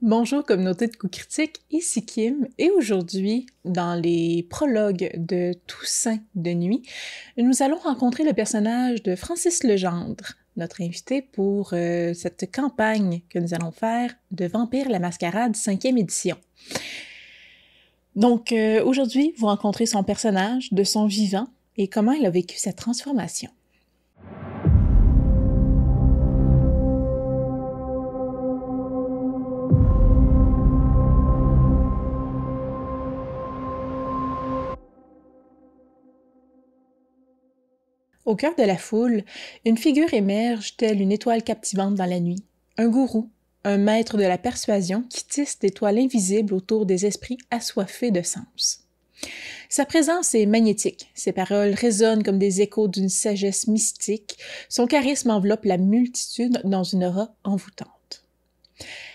Bonjour communauté de coups critiques, ici Kim, et aujourd'hui, dans les prologues de Toussaint de nuit, nous allons rencontrer le personnage de Francis Legendre, notre invité pour cette campagne que nous allons faire de Vampire la Mascarade 5e édition. Donc aujourd'hui, vous rencontrez son personnage, de son vivant, et comment il a vécu cette transformation. Au cœur de la foule, une figure émerge telle une étoile captivante dans la nuit. Un gourou, un maître de la persuasion qui tisse des toiles invisibles autour des esprits assoiffés de sens. Sa présence est magnétique, ses paroles résonnent comme des échos d'une sagesse mystique, son charisme enveloppe la multitude dans une aura envoûtante.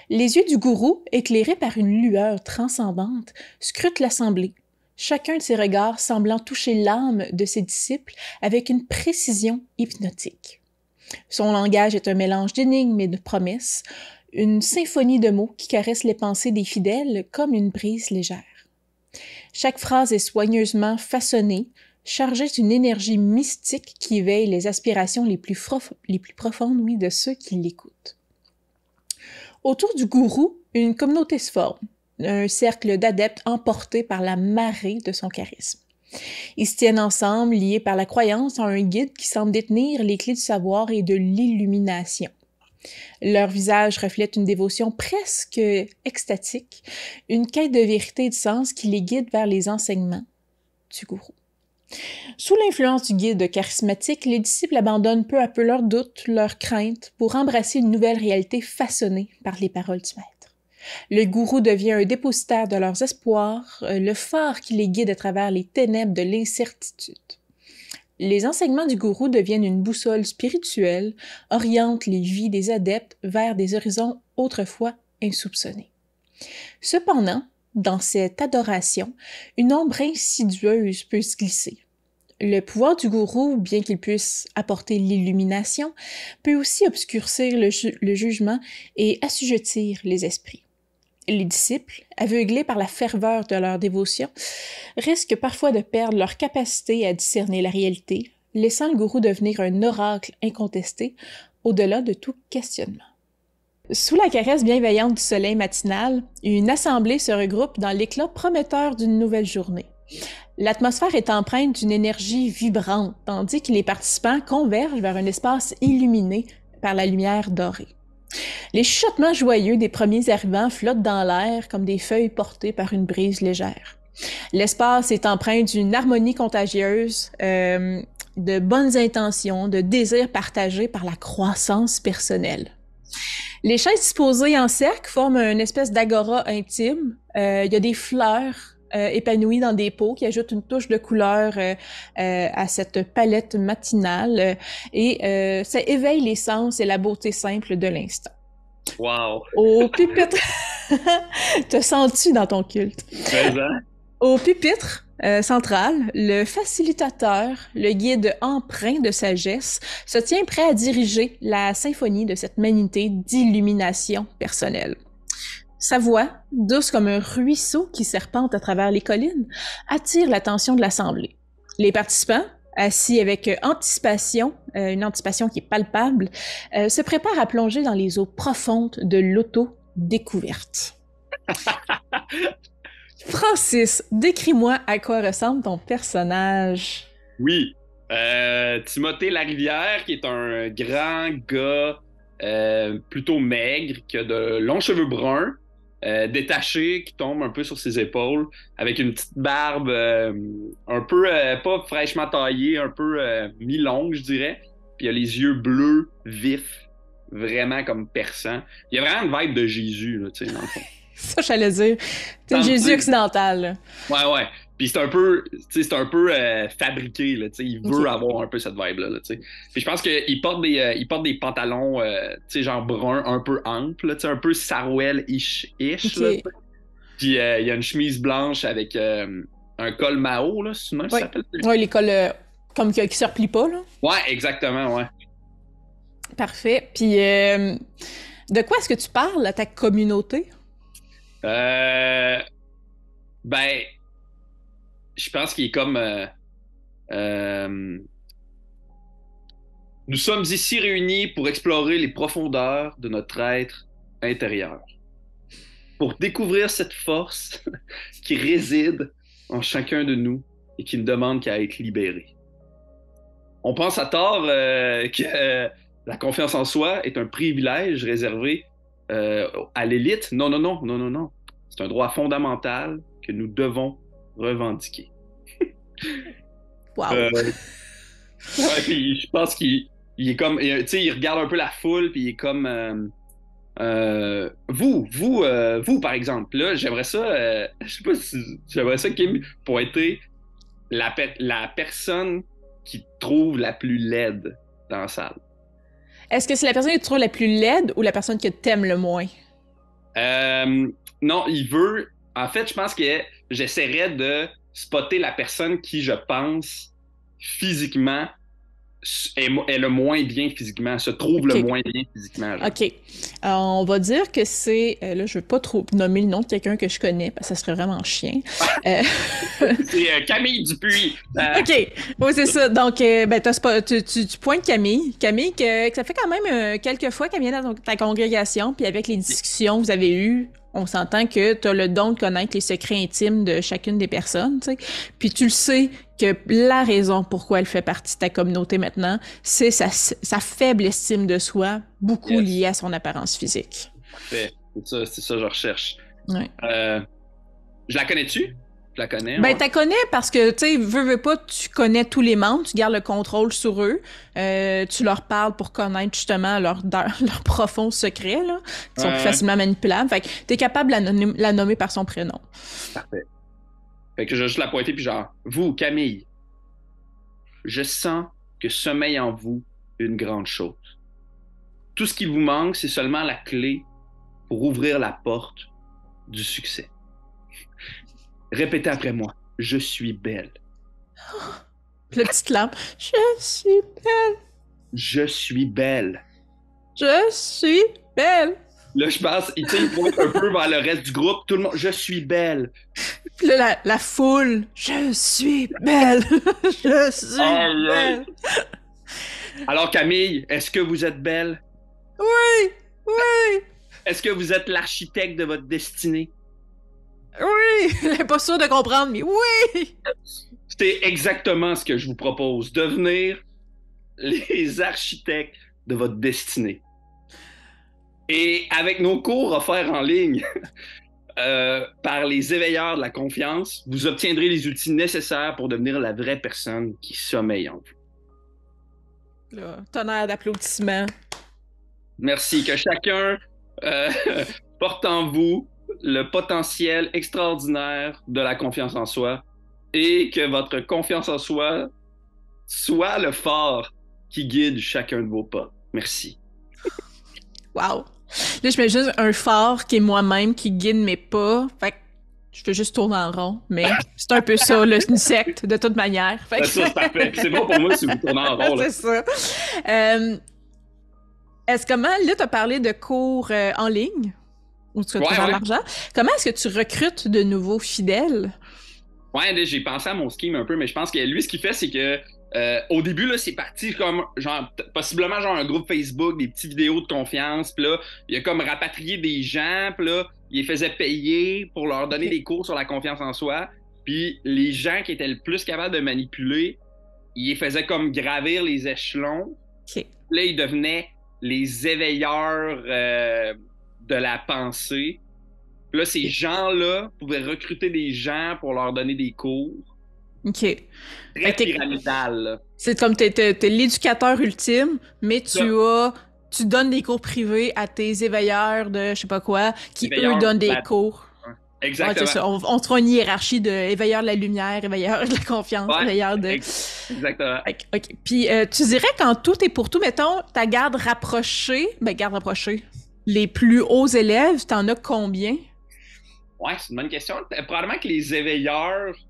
Les yeux du gourou, éclairés par une lueur transcendante, scrutent l'assemblée, chacun de ses regards semblant toucher l'âme de ses disciples avec une précision hypnotique. Son langage est un mélange d'énigmes et de promesses, une symphonie de mots qui caresse les pensées des fidèles comme une brise légère. Chaque phrase est soigneusement façonnée, chargée d'une énergie mystique qui éveille les aspirations les plus profondes de ceux qui l'écoutent. Autour du gourou, une communauté se forme. Un cercle d'adeptes emportés par la marée de son charisme. Ils se tiennent ensemble, liés par la croyance en un guide qui semble détenir les clés du savoir et de l'illumination. Leur visage reflète une dévotion presque extatique, une quête de vérité et de sens qui les guide vers les enseignements du gourou. Sous l'influence du guide charismatique, les disciples abandonnent peu à peu leurs doutes, leurs craintes, pour embrasser une nouvelle réalité façonnée par les paroles du maître. Le gourou devient un dépositaire de leurs espoirs, le phare qui les guide à travers les ténèbres de l'incertitude. Les enseignements du gourou deviennent une boussole spirituelle, orientent les vies des adeptes vers des horizons autrefois insoupçonnés. Cependant, dans cette adoration, une ombre insidieuse peut se glisser. Le pouvoir du gourou, bien qu'il puisse apporter l'illumination, peut aussi obscurcir le jugement et assujettir les esprits. Les disciples, aveuglés par la ferveur de leur dévotion, risquent parfois de perdre leur capacité à discerner la réalité, laissant le gourou devenir un oracle incontesté, au-delà de tout questionnement. Sous la caresse bienveillante du soleil matinal, une assemblée se regroupe dans l'éclat prometteur d'une nouvelle journée. L'atmosphère est empreinte d'une énergie vibrante, tandis que les participants convergent vers un espace illuminé par la lumière dorée. Les chuchotements joyeux des premiers arrivants flottent dans l'air comme des feuilles portées par une brise légère. L'espace est empreint d'une harmonie contagieuse, de bonnes intentions, de désirs partagés par la croissance personnelle. Les chaises disposées en cercle forment une espèce d'agora intime. Il y a des fleurs épanouies dans des pots qui ajoutent une touche de couleur à cette palette matinale et ça éveille les sens et la beauté simple de l'instant. Wow! Au pupitre... Te sens-tu dans ton culte? Présent. Au pupitre central, le facilitateur, le guide empreint de sagesse, se tient prêt à diriger la symphonie de cette magnété d'illumination personnelle. Sa voix, douce comme un ruisseau qui serpente à travers les collines, attire l'attention de l'assemblée. Les participants, assis avec anticipation, une anticipation qui est palpable, se préparent à plonger dans les eaux profondes de l'auto-découverte. Francis, décris-moi à quoi ressemble ton personnage. Oui. Timothée Larivière, qui est un grand gars plutôt maigre, qui a de longs cheveux bruns, détachés, qui tombent un peu sur ses épaules, avec une petite barbe un peu, pas fraîchement taillée, un peu mi-longue, je dirais. Puis il a les yeux bleus, vifs, vraiment comme perçants. Il y a vraiment une vibe de Jésus, là, tu sais, dans le fond. Ça, j'allais dire. C'est Jésus occidental. Là. Ouais. Puis c'est un peu, fabriqué, là, tu sais. Il veut avoir un peu cette vibe-là, là, tu sais. Puis je pense qu'il porte des pantalons, tu sais, genre bruns, un peu amples, tu sais, un peu Sarwell-ish, là. Puis il y a une chemise blanche avec un col Mao, là, c'est ça s'appelle? Ouais, les cols comme qui se replient pas, là. Ouais, exactement, ouais. Parfait. Puis de quoi est-ce que tu parles à ta communauté? Euh, ben, je pense qu'il est comme... euh, nous sommes ici réunis pour explorer les profondeurs de notre être intérieur, pour découvrir cette force qui réside en chacun de nous et qui ne demande qu'à être libérée. On pense à tort que la confiance en soi est un privilège réservé à l'élite. Non, non, non, non, non, non. C'est un droit fondamental que nous devons revendiquer. Wow! Euh, ouais, puis je pense qu'il est comme, tu sais, il regarde un peu la foule, puis il est comme, vous, par exemple, là, j'aimerais ça, je sais pas si, j'aimerais ça, Kim, pointer la personne qui trouve la plus laide dans la salle. Est-ce que c'est la personne que tu trouves la plus laide ou la personne que t'aimes le moins? Euh, non, il veut. En fait, je pense que j'essaierais de spotter la personne qui, je pense, physiquement, est le moins bien physiquement, se trouve le OK. moins bien physiquement. Genre. OK. On va dire que c'est... là, je veux pas trop nommer le nom de quelqu'un que je connais, parce que ça serait vraiment chien. Euh, C'est Camille Dupuis. OK. Oui, c'est ça. Donc, ben, tu pointes Camille. Camille, que ça fait quand même quelques fois qu'elle vient dans ta congrégation, puis avec les discussions que vous avez eues, on s'entend que tu as le don de connaître les secrets intimes de chacune des personnes, tu sais. Puis tu le sais que la raison pourquoi elle fait partie de ta communauté maintenant, c'est sa faible estime de soi, beaucoup Yes. liée à son apparence physique. Parfait. C'est ça que je recherche. Ouais. Je la connais-tu? Je la connais. Ben, Ouais. t'as connais parce que, tu sais, veux pas, tu connais tous les membres, tu gardes le contrôle sur eux, tu leur parles pour connaître justement leur profond secret, là, qui sont plus facilement manipulables. Fait que t'es capable de la nommer par son prénom. Parfait. Fait que je vais juste la pointer, puis genre, vous, Camille, je sens que sommeille en vous une grande chose. Tout ce qui vous manque, c'est seulement la clé pour ouvrir la porte du succès. Répétez après moi. Je suis belle. La petite lampe. Je suis belle. Je suis belle. Je suis belle. Là, je pense, il pointe un peu vers le reste du groupe. Tout le monde, je suis belle. Puis là, la foule. Je suis belle. Je suis Aïe, aïe. belle. Alors, Camille, est-ce que vous êtes belle? Oui, oui, Est-ce que vous êtes l'architecte de votre destinée? oui. Elle est pas sûre de comprendre, mais oui. C'est exactement ce que je vous propose. Devenir les architectes de votre destinée. Et avec nos cours offerts en ligne par les éveilleurs de la confiance, vous obtiendrez les outils nécessaires pour devenir la vraie personne qui sommeille en vous. Là, tonnerre d'applaudissements. Merci. Que chacun euh, porte en vous le potentiel extraordinaire de la confiance en soi et que votre confiance en soi soit le phare qui guide chacun de vos pas. Merci. Wow. Là, je mets juste un phare qui est moi-même, qui guide mes pas. Fait que je fais juste tourner en rond. Mais c'est un peu ça, là, une secte, de toute manière. Fait que... Ça, c'est parfait. C'est bon pour moi si vous tournez en rond. Là. C'est ça. Comment, là, tu as parlé de cours en ligne, où tu retrouves Ouais. l'argent. Comment est-ce que tu recrutes de nouveaux fidèles? Ouais, là, j'ai pensé à mon scheme un peu, mais je pense que lui, ce qu'il fait, c'est que au début, là, c'est parti comme genre possiblement genre un groupe Facebook, des petites vidéos de confiance, puis là, il a comme rapatrié des gens, puis là, il les faisait payer pour leur donner des cours sur la confiance en soi. Puis les gens qui étaient le plus capables de manipuler, il les faisait comme gravir les échelons. OK. Là, ils devenaient les éveilleurs de la pensée. Puis là, ces gens-là pouvaient recruter des gens pour leur donner des cours. OK. Très pyramidal, là. C'est comme t'es l'éducateur ultime, mais tu donnes des cours privés à tes éveilleurs de je sais pas quoi, qui Éveilleurs eux donnent des de la- cours. Exactement. Ouais, c'est ça. On fera une hiérarchie de éveilleurs de la lumière, éveilleurs de la confiance, Ouais, éveilleurs de... Exactement. OK. Puis tu dirais qu'en tout et pour tout, mettons, ta garde rapprochée, les plus hauts élèves, t'en as combien? Ouais, c'est une bonne question. Probablement que les éveilleurs, tu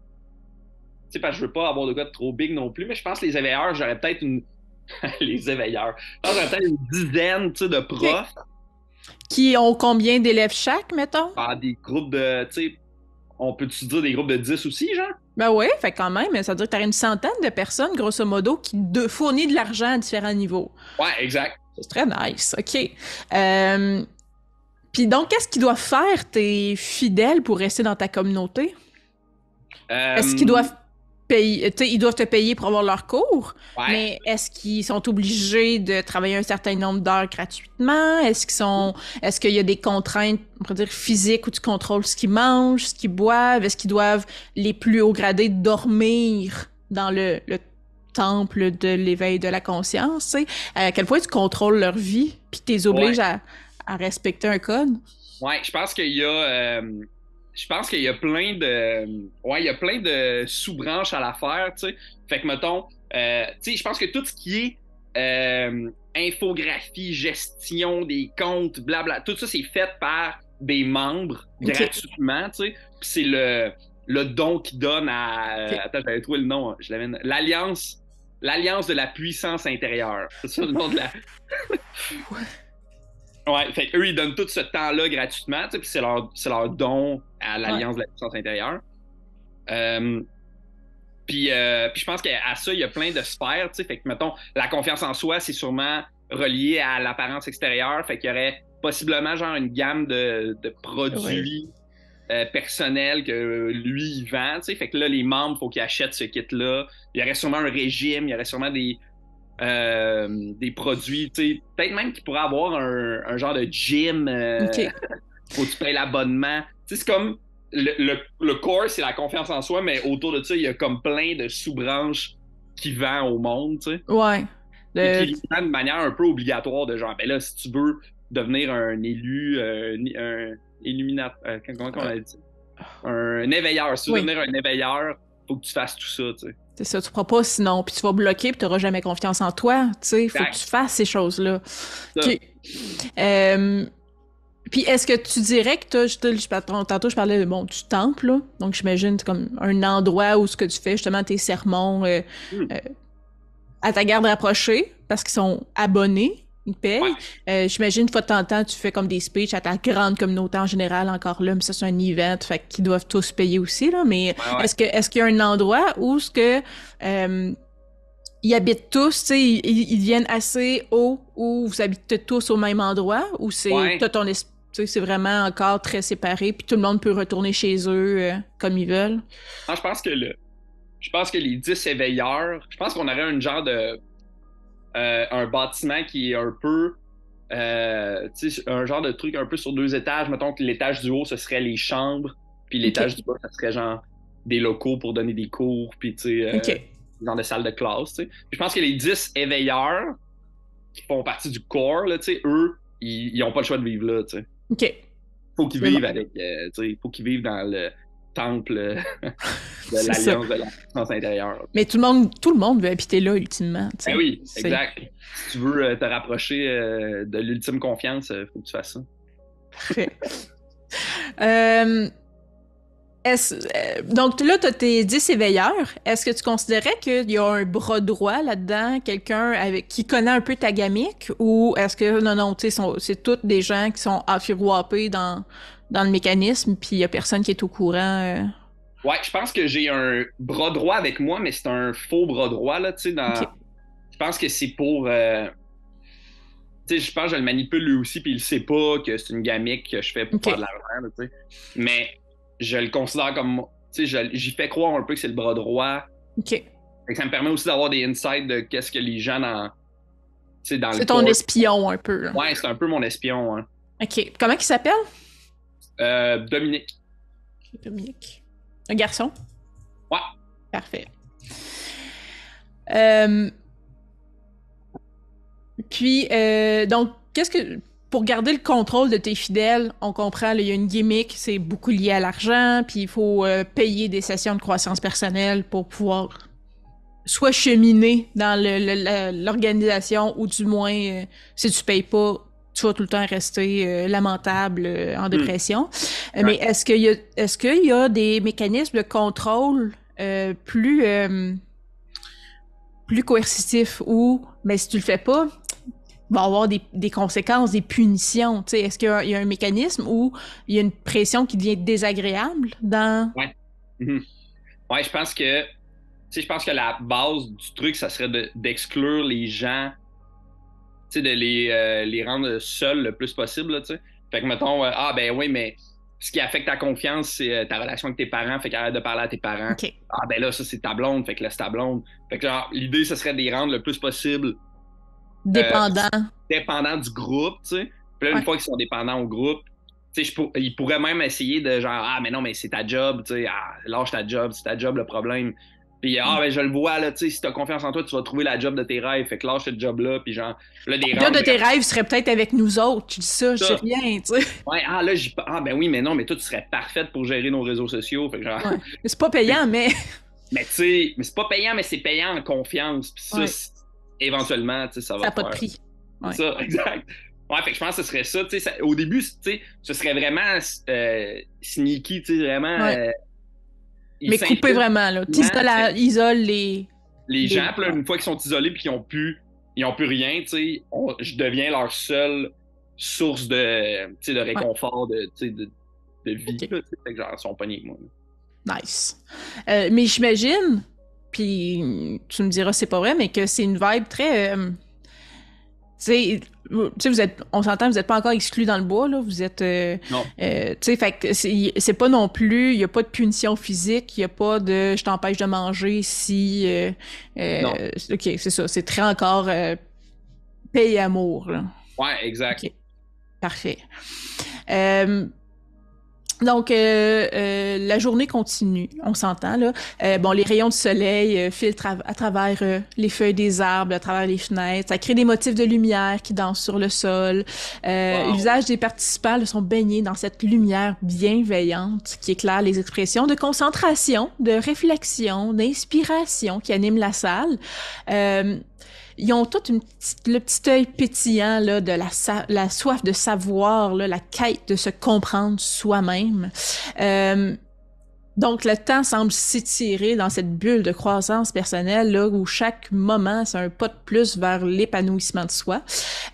sais, parce que je veux pas avoir de gars trop big non plus, mais je pense que les éveilleurs, j'aurais peut-être une. Les éveilleurs. Je pense que j'aurais peut-être une dizaine, tu sais, de profs. Qui ont combien d'élèves chaque, mettons? Ah, des groupes de, tu sais, on peut-tu dire des groupes de 10 aussi, genre? Ben oui, fait quand même, ça veut dire que t'aurais une centaine de personnes, grosso modo, qui fournissent de l'argent à différents niveaux. Ouais, exact. C'est très nice, OK. Puis donc, qu'est-ce qu'ils doivent faire, tes fidèles, pour rester dans ta communauté? Est-ce qu'ils Euh, doivent payer, tu sais, ils doivent te payer pour avoir leur cours, ouais. mais est-ce qu'ils sont obligés de travailler un certain nombre d'heures gratuitement? Est-ce qu'il y a des contraintes, on pourrait dire, physiques où tu contrôles ce qu'ils mangent, ce qu'ils boivent? Est-ce qu'ils doivent, les plus hauts gradés, dormir dans le temple de l'éveil de la conscience, tu sais? À quel point tu contrôles leur vie, puis tu les Ouais. obliges à respecter un code? Ouais, je pense qu'il y a plein de, ouais, il y a plein de sous-branches à l'affaire, tu sais. Fait que, mettons, tu sais, je pense que tout ce qui est infographie, gestion des comptes, blabla, tout ça, c'est fait par des membres OK. gratuitement, tu sais. Puis c'est le don qui donne à, OK. attends, j'avais trouvé le nom, je l'avais, l'Alliance de la puissance intérieure. C'est ça le nom de la, ouais, fait qu'eux, ils donnent tout ce temps-là gratuitement, tu sais, puis c'est leur don à Ouais. l'Alliance de la puissance intérieure. Euh, puis je pense qu'à ça, il y a plein de sphères, tu sais, fait que, mettons, la confiance en soi, c'est sûrement relié à l'apparence extérieure, fait qu'il y aurait possiblement, genre, une gamme de Ouais. produits personnels que lui, il vend, tu sais, fait que là, les membres, il faut qu'ils achètent ce kit-là. Il y aurait sûrement un régime, il y aurait sûrement des produits, tu sais, peut-être même qu'il pourrait avoir un genre de gym, OK. faut que tu payes l'abonnement. Tu sais, c'est comme le core, c'est la confiance en soi, mais autour de ça, il y a comme plein de sous-branches qui vendent au monde, tu sais, Ouais. et Le- qui les vendent de manière un peu obligatoire, de genre, ben là, si tu veux devenir un élu, un illuminateur, comment on a dit? Un éveilleur. Si tu veux oui. devenir un éveilleur, faut que tu fasses tout ça, tu sais. C'est ça, tu pourras pas sinon, puis tu vas bloquer, puis tu n'auras jamais confiance en toi. Tu sais, il faut que Exact. tu fasses ces choses-là. Ça. OK. Euh, Puis est-ce que tu dirais que tantôt je parlais bon, du temple, là. Donc j'imagine c'est comme un endroit où ce que tu fais justement tes sermons Hmm. euh, à ta garde rapprochée, parce qu'ils sont abonnés, ils Ouais. payent. J'imagine une fois de temps en temps, tu fais comme des speeches à ta grande communauté en général, encore là, mais ça c'est un event, fait qu'ils doivent tous payer aussi, là. Mais Ouais, ouais. est-ce qu'il y a un endroit où ce que euh, ils habitent tous, tu sais, ils viennent assez haut, où vous habitez tous au même endroit, ou c'est Ouais. t'as ton tu sais, c'est vraiment encore très séparé, puis tout le monde peut retourner chez eux comme ils veulent. Non, je pense que les 10 éveilleurs, je pense qu'on aurait un genre de un bâtiment qui est un peu tu sais, un genre de truc un peu sur 2 étages. Mettons que l'étage du haut, ce serait les chambres, puis OK. l'étage du bas, ça serait genre des locaux pour donner des cours, puis tu sais, OK. genre de salle de classe, tu sais. Puis je pense que les 10 éveilleurs qui font partie du corps, là, tu sais, eux, ils ont pas le choix de vivre là, tu sais. OK. Faut qu'ils C'est bon. vivent avec, tu sais, faut qu'ils vivent dans le temple de C'est ça. l'Alliance de la puissance intérieure. Mais tout le monde veut habiter là, ultimement, tu Ben sais. oui, C'est exact. Si tu veux te rapprocher de l'ultime confiance, faut que tu fasses ça. parfait. Euh, donc là, tu as tes 10 éveilleurs. Est-ce que tu considérais qu'il y a un bras droit là-dedans, quelqu'un avec qui connaît un peu ta gamique, ou est-ce que non, tu sais, c'est tous des gens qui sont affiroapés dans le mécanisme, puis il y a personne qui est au courant? Ouais, je pense que j'ai un bras droit avec moi, mais c'est un faux bras droit, là, tu sais, OK. Je pense que c'est pour... tu sais, je pense que je le manipule lui aussi, puis il sait pas que c'est une gamique que je fais pour OK. faire de l'argent, là, tu sais. Mais je le considère comme... Tu sais, j'y fais croire un peu que c'est le bras droit. OK. Fait que ça me permet aussi d'avoir des insights de qu'est-ce que les gens tu sais, dans le C'est ton corps... espion, un peu, là. Ouais, c'est un peu mon espion, hein. OK. Comment il s'appelle? Dominique. Dominique. Un garçon? Ouais. Parfait. Euh, Puis, donc, pour garder le contrôle de tes fidèles, on comprend, là, il y a une gimmick, c'est beaucoup lié à l'argent, puis il faut payer des sessions de croissance personnelle pour pouvoir soit cheminer dans l'organisation, ou du moins, si tu payes pas, tu vas tout le temps rester lamentable, en dépression. Mais Ouais. est-ce qu'il y a des mécanismes de contrôle plus coercitifs, ou, mais si tu le fais pas, va avoir des conséquences, des punitions. Tu sais, est-ce qu'il y a un mécanisme où il y a une pression qui devient désagréable dans... Ouais. Mhm. Ouais, je pense que la base du truc, ça serait d'exclure les gens, tu sais, de les rendre seuls le plus possible, là, tu sais. Fait que, mettons, ah, ben oui, mais ce qui affecte ta confiance, c'est ta relation avec tes parents, fait qu'arrête de parler à tes parents. OK. Ah, ben là, ça, c'est ta blonde, fait que là, c'est ta blonde. Fait que, genre, l'idée, ce serait de les rendre le plus possible euh, Dépendant. dépendants du groupe, tu sais. Puis là, une Ouais. fois qu'ils sont dépendants au groupe, tu sais, ils pourraient même essayer de genre, ah, mais non, mais c'est ta job, tu sais, ah, lâche ta job, c'est ta job le problème. Puis, ah, ben je le vois, là, tu sais, si t'as confiance en toi, tu vas trouver la job de tes rêves, fait que lâche cette job-là, puis genre, là, des Le job rendre de tes vraiment rêves serait peut-être avec nous autres. Tu dis ça, je sais ça. rien, tu sais. Ouais, ah, là, ah, ben oui, mais non, mais toi, tu serais parfaite pour gérer nos réseaux sociaux, fait que genre, Ouais. C'est pas payant, mais... mais tu sais, mais c'est pas payant, mais c'est payant en confiance, puis ça, Ouais. éventuellement, tu sais, ça Ça va n'a pas de faire. prix. Ouais. C'est ça, exact. Ouais, fait que je pense que ce serait ça, tu sais, au début, tu sais, ce serait vraiment sneaky, tu sais, vraiment, Ouais. ils Mais couper s'infiltrent vraiment, là. vraiment, Isole les... les gens, puis là, une fois qu'ils sont isolés puis ils ont plus rien, tu sais, je deviens leur seule source de, tu sais, de Ouais. réconfort, de, tu sais, de vie, Ok. là, tu sais, fait que genre, ils sont pognés avec moi. Là. Nice. Mais j'imagine, puis tu me diras c'est pas vrai, mais que c'est une vibe très... tu sais, on s'entend, vous n'êtes pas encore exclus dans le bois, là, vous êtes... Non. tu sais, fait que c'est pas non plus, il y a pas de punition physique, il y a pas de « je t'empêche de manger si... Non. OK, c'est ça, c'est très encore paix et amour, là. Ouais, exact. OK, parfait. Donc, la journée continue, on s'entend, là. Bon, les rayons de soleil filtrent à travers les feuilles des arbres, à travers les fenêtres. Ça crée des motifs de lumière qui dansent sur le sol. Les Wow. visages des participants là, sont baignés dans cette lumière bienveillante qui éclaire les expressions de concentration, de réflexion, d'inspiration qui animent la salle. Ils ont tout le petit œil pétillant là, de la soif de savoir, là, la quête de se comprendre soi-même. Donc, le temps semble s'étirer dans cette bulle de croissance personnelle là, où chaque moment, c'est un pas de plus vers l'épanouissement de soi.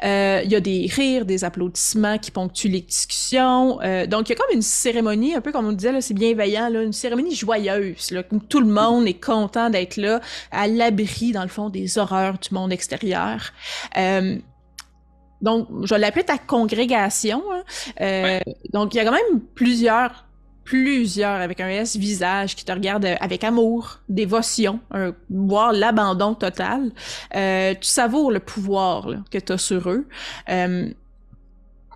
Il y a des rires, des applaudissements qui ponctuent les discussions. Donc, il y a comme une cérémonie, un peu comme on disait, là, c'est bienveillant, là, une cérémonie joyeuse, là, où tout le monde est content d'être là, à l'abri, dans le fond, des horreurs du monde extérieur. Donc, je l'appelle ta congrégation. Hein. Ouais. Donc, il y a quand même plusieurs avec un S visage qui te regardent avec amour, dévotion, voire l'abandon total. Tu savoures le pouvoir là, que tu as sur eux.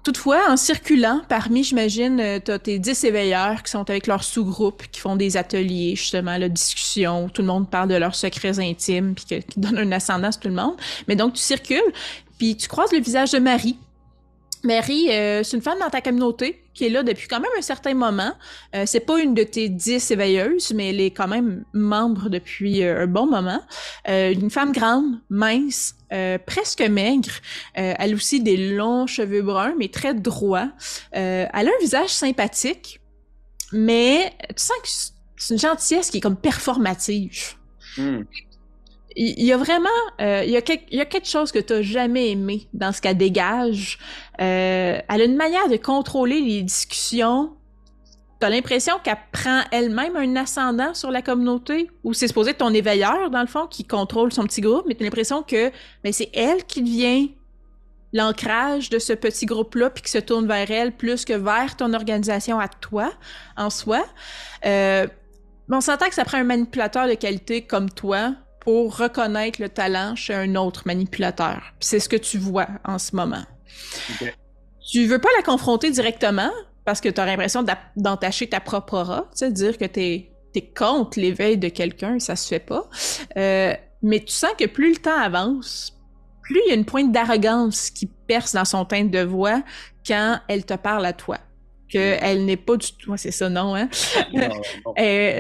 Toutefois, en circulant, parmi, j'imagine, t'as tes 10 éveilleurs qui sont avec leurs sous-groupes, qui font des ateliers, justement, la discussion, où tout le monde parle de leurs secrets intimes, puis qui donnent un ascendant sur tout le monde. Mais donc, tu circules, puis tu croises le visage de Marie. Marie, c'est une femme dans ta communauté qui est là depuis quand même un certain moment. C'est pas une de tes 10 éveilleuses, mais elle est quand même membre depuis un bon moment. Une femme grande, mince, presque maigre. Elle a aussi des longs cheveux bruns, mais très droits. Elle a un visage sympathique, mais tu sens que c'est une gentillesse qui est comme performative. Mm. Il y a vraiment, il y a quelque chose que t'as jamais aimé dans ce qu'elle dégage. Elle a une manière de contrôler les discussions. T'as l'impression qu'elle prend elle-même un ascendant sur la communauté, ou c'est supposé être ton éveilleur, dans le fond, qui contrôle son petit groupe, mais t'as l'impression que c'est elle qui devient l'ancrage de ce petit groupe-là, puis qui se tourne vers elle plus que vers ton organisation à toi, en soi. On s'entend que ça prend un manipulateur de qualité comme toi pour reconnaître le talent chez un autre manipulateur. Puis c'est ce que tu vois en ce moment. Okay. Tu veux pas la confronter directement parce que tu as l'impression d'entacher ta propre aura, tu sais, dire que t'es contre l'éveil de quelqu'un, ça se fait pas. Mais tu sens que plus le temps avance, plus il y a une pointe d'arrogance qui perce dans son teint de voix quand elle te parle à toi. Qu'elle n'est pas du tout... Ouais, c'est ça, non, hein? Non.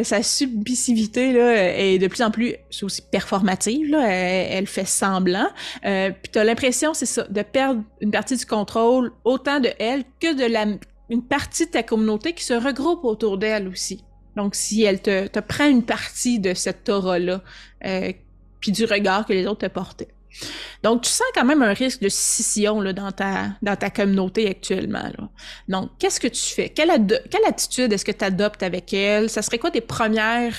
Sa submissivité, là, est de plus en plus... C'est aussi performative, là. Elle fait semblant. Puis t'as l'impression, c'est ça, de perdre une partie du contrôle, autant de elle que de une partie de ta communauté qui se regroupe autour d'elle aussi. Donc, si elle te prend une partie de cette aura-là, puis du regard que les autres te portaient. Donc, tu sens quand même un risque de scission là, dans ta communauté actuellement. Là. Donc, qu'est-ce que tu fais? Quelle attitude est-ce que tu adoptes avec elle? Ça serait quoi tes premières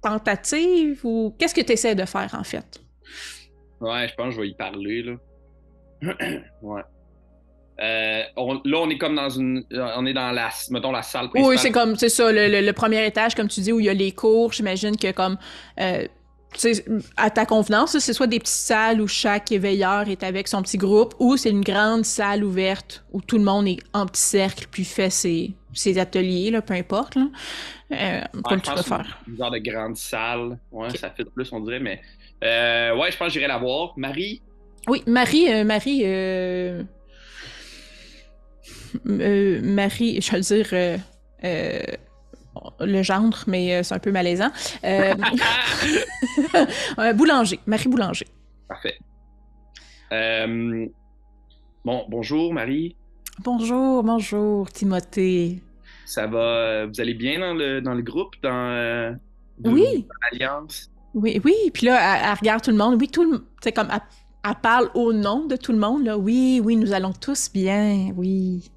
tentatives ou qu'est-ce que tu essaies de faire en fait? Ouais, je pense que je vais y parler, là. Ouais. Là, on est comme on est dans mettons, la salle Oui, principale. c'est ça, le premier étage, comme tu dis, où il y a les cours. J'imagine que comme, tu sais, à ta convenance, c'est soit des petites salles où chaque éveilleur est avec son petit groupe, ou c'est une grande salle ouverte où tout le monde est en petit cercle puis fait ses ateliers, là, peu importe, là. Ouais, Comme je tu pense préfères. une genre de grande salle. Ouais, Ok. ça fait de plus, on dirait, mais ouais, je pense que j'irai la voir. Marie? Oui, Marie, je vais le dire euh, le gendre, mais c'est un peu malaisant. Euh, Boulanger, Marie Boulanger. Parfait. Euh, bon, bonjour, Marie. Bonjour, bonjour, Timothée. Ça va? Vous allez bien dans le groupe, dans Oui, l'Alliance? oui, oui. Puis là, elle regarde tout le monde. Oui, c'est comme, elle parle au nom de tout le monde, là. Oui, oui, nous allons tous bien, oui.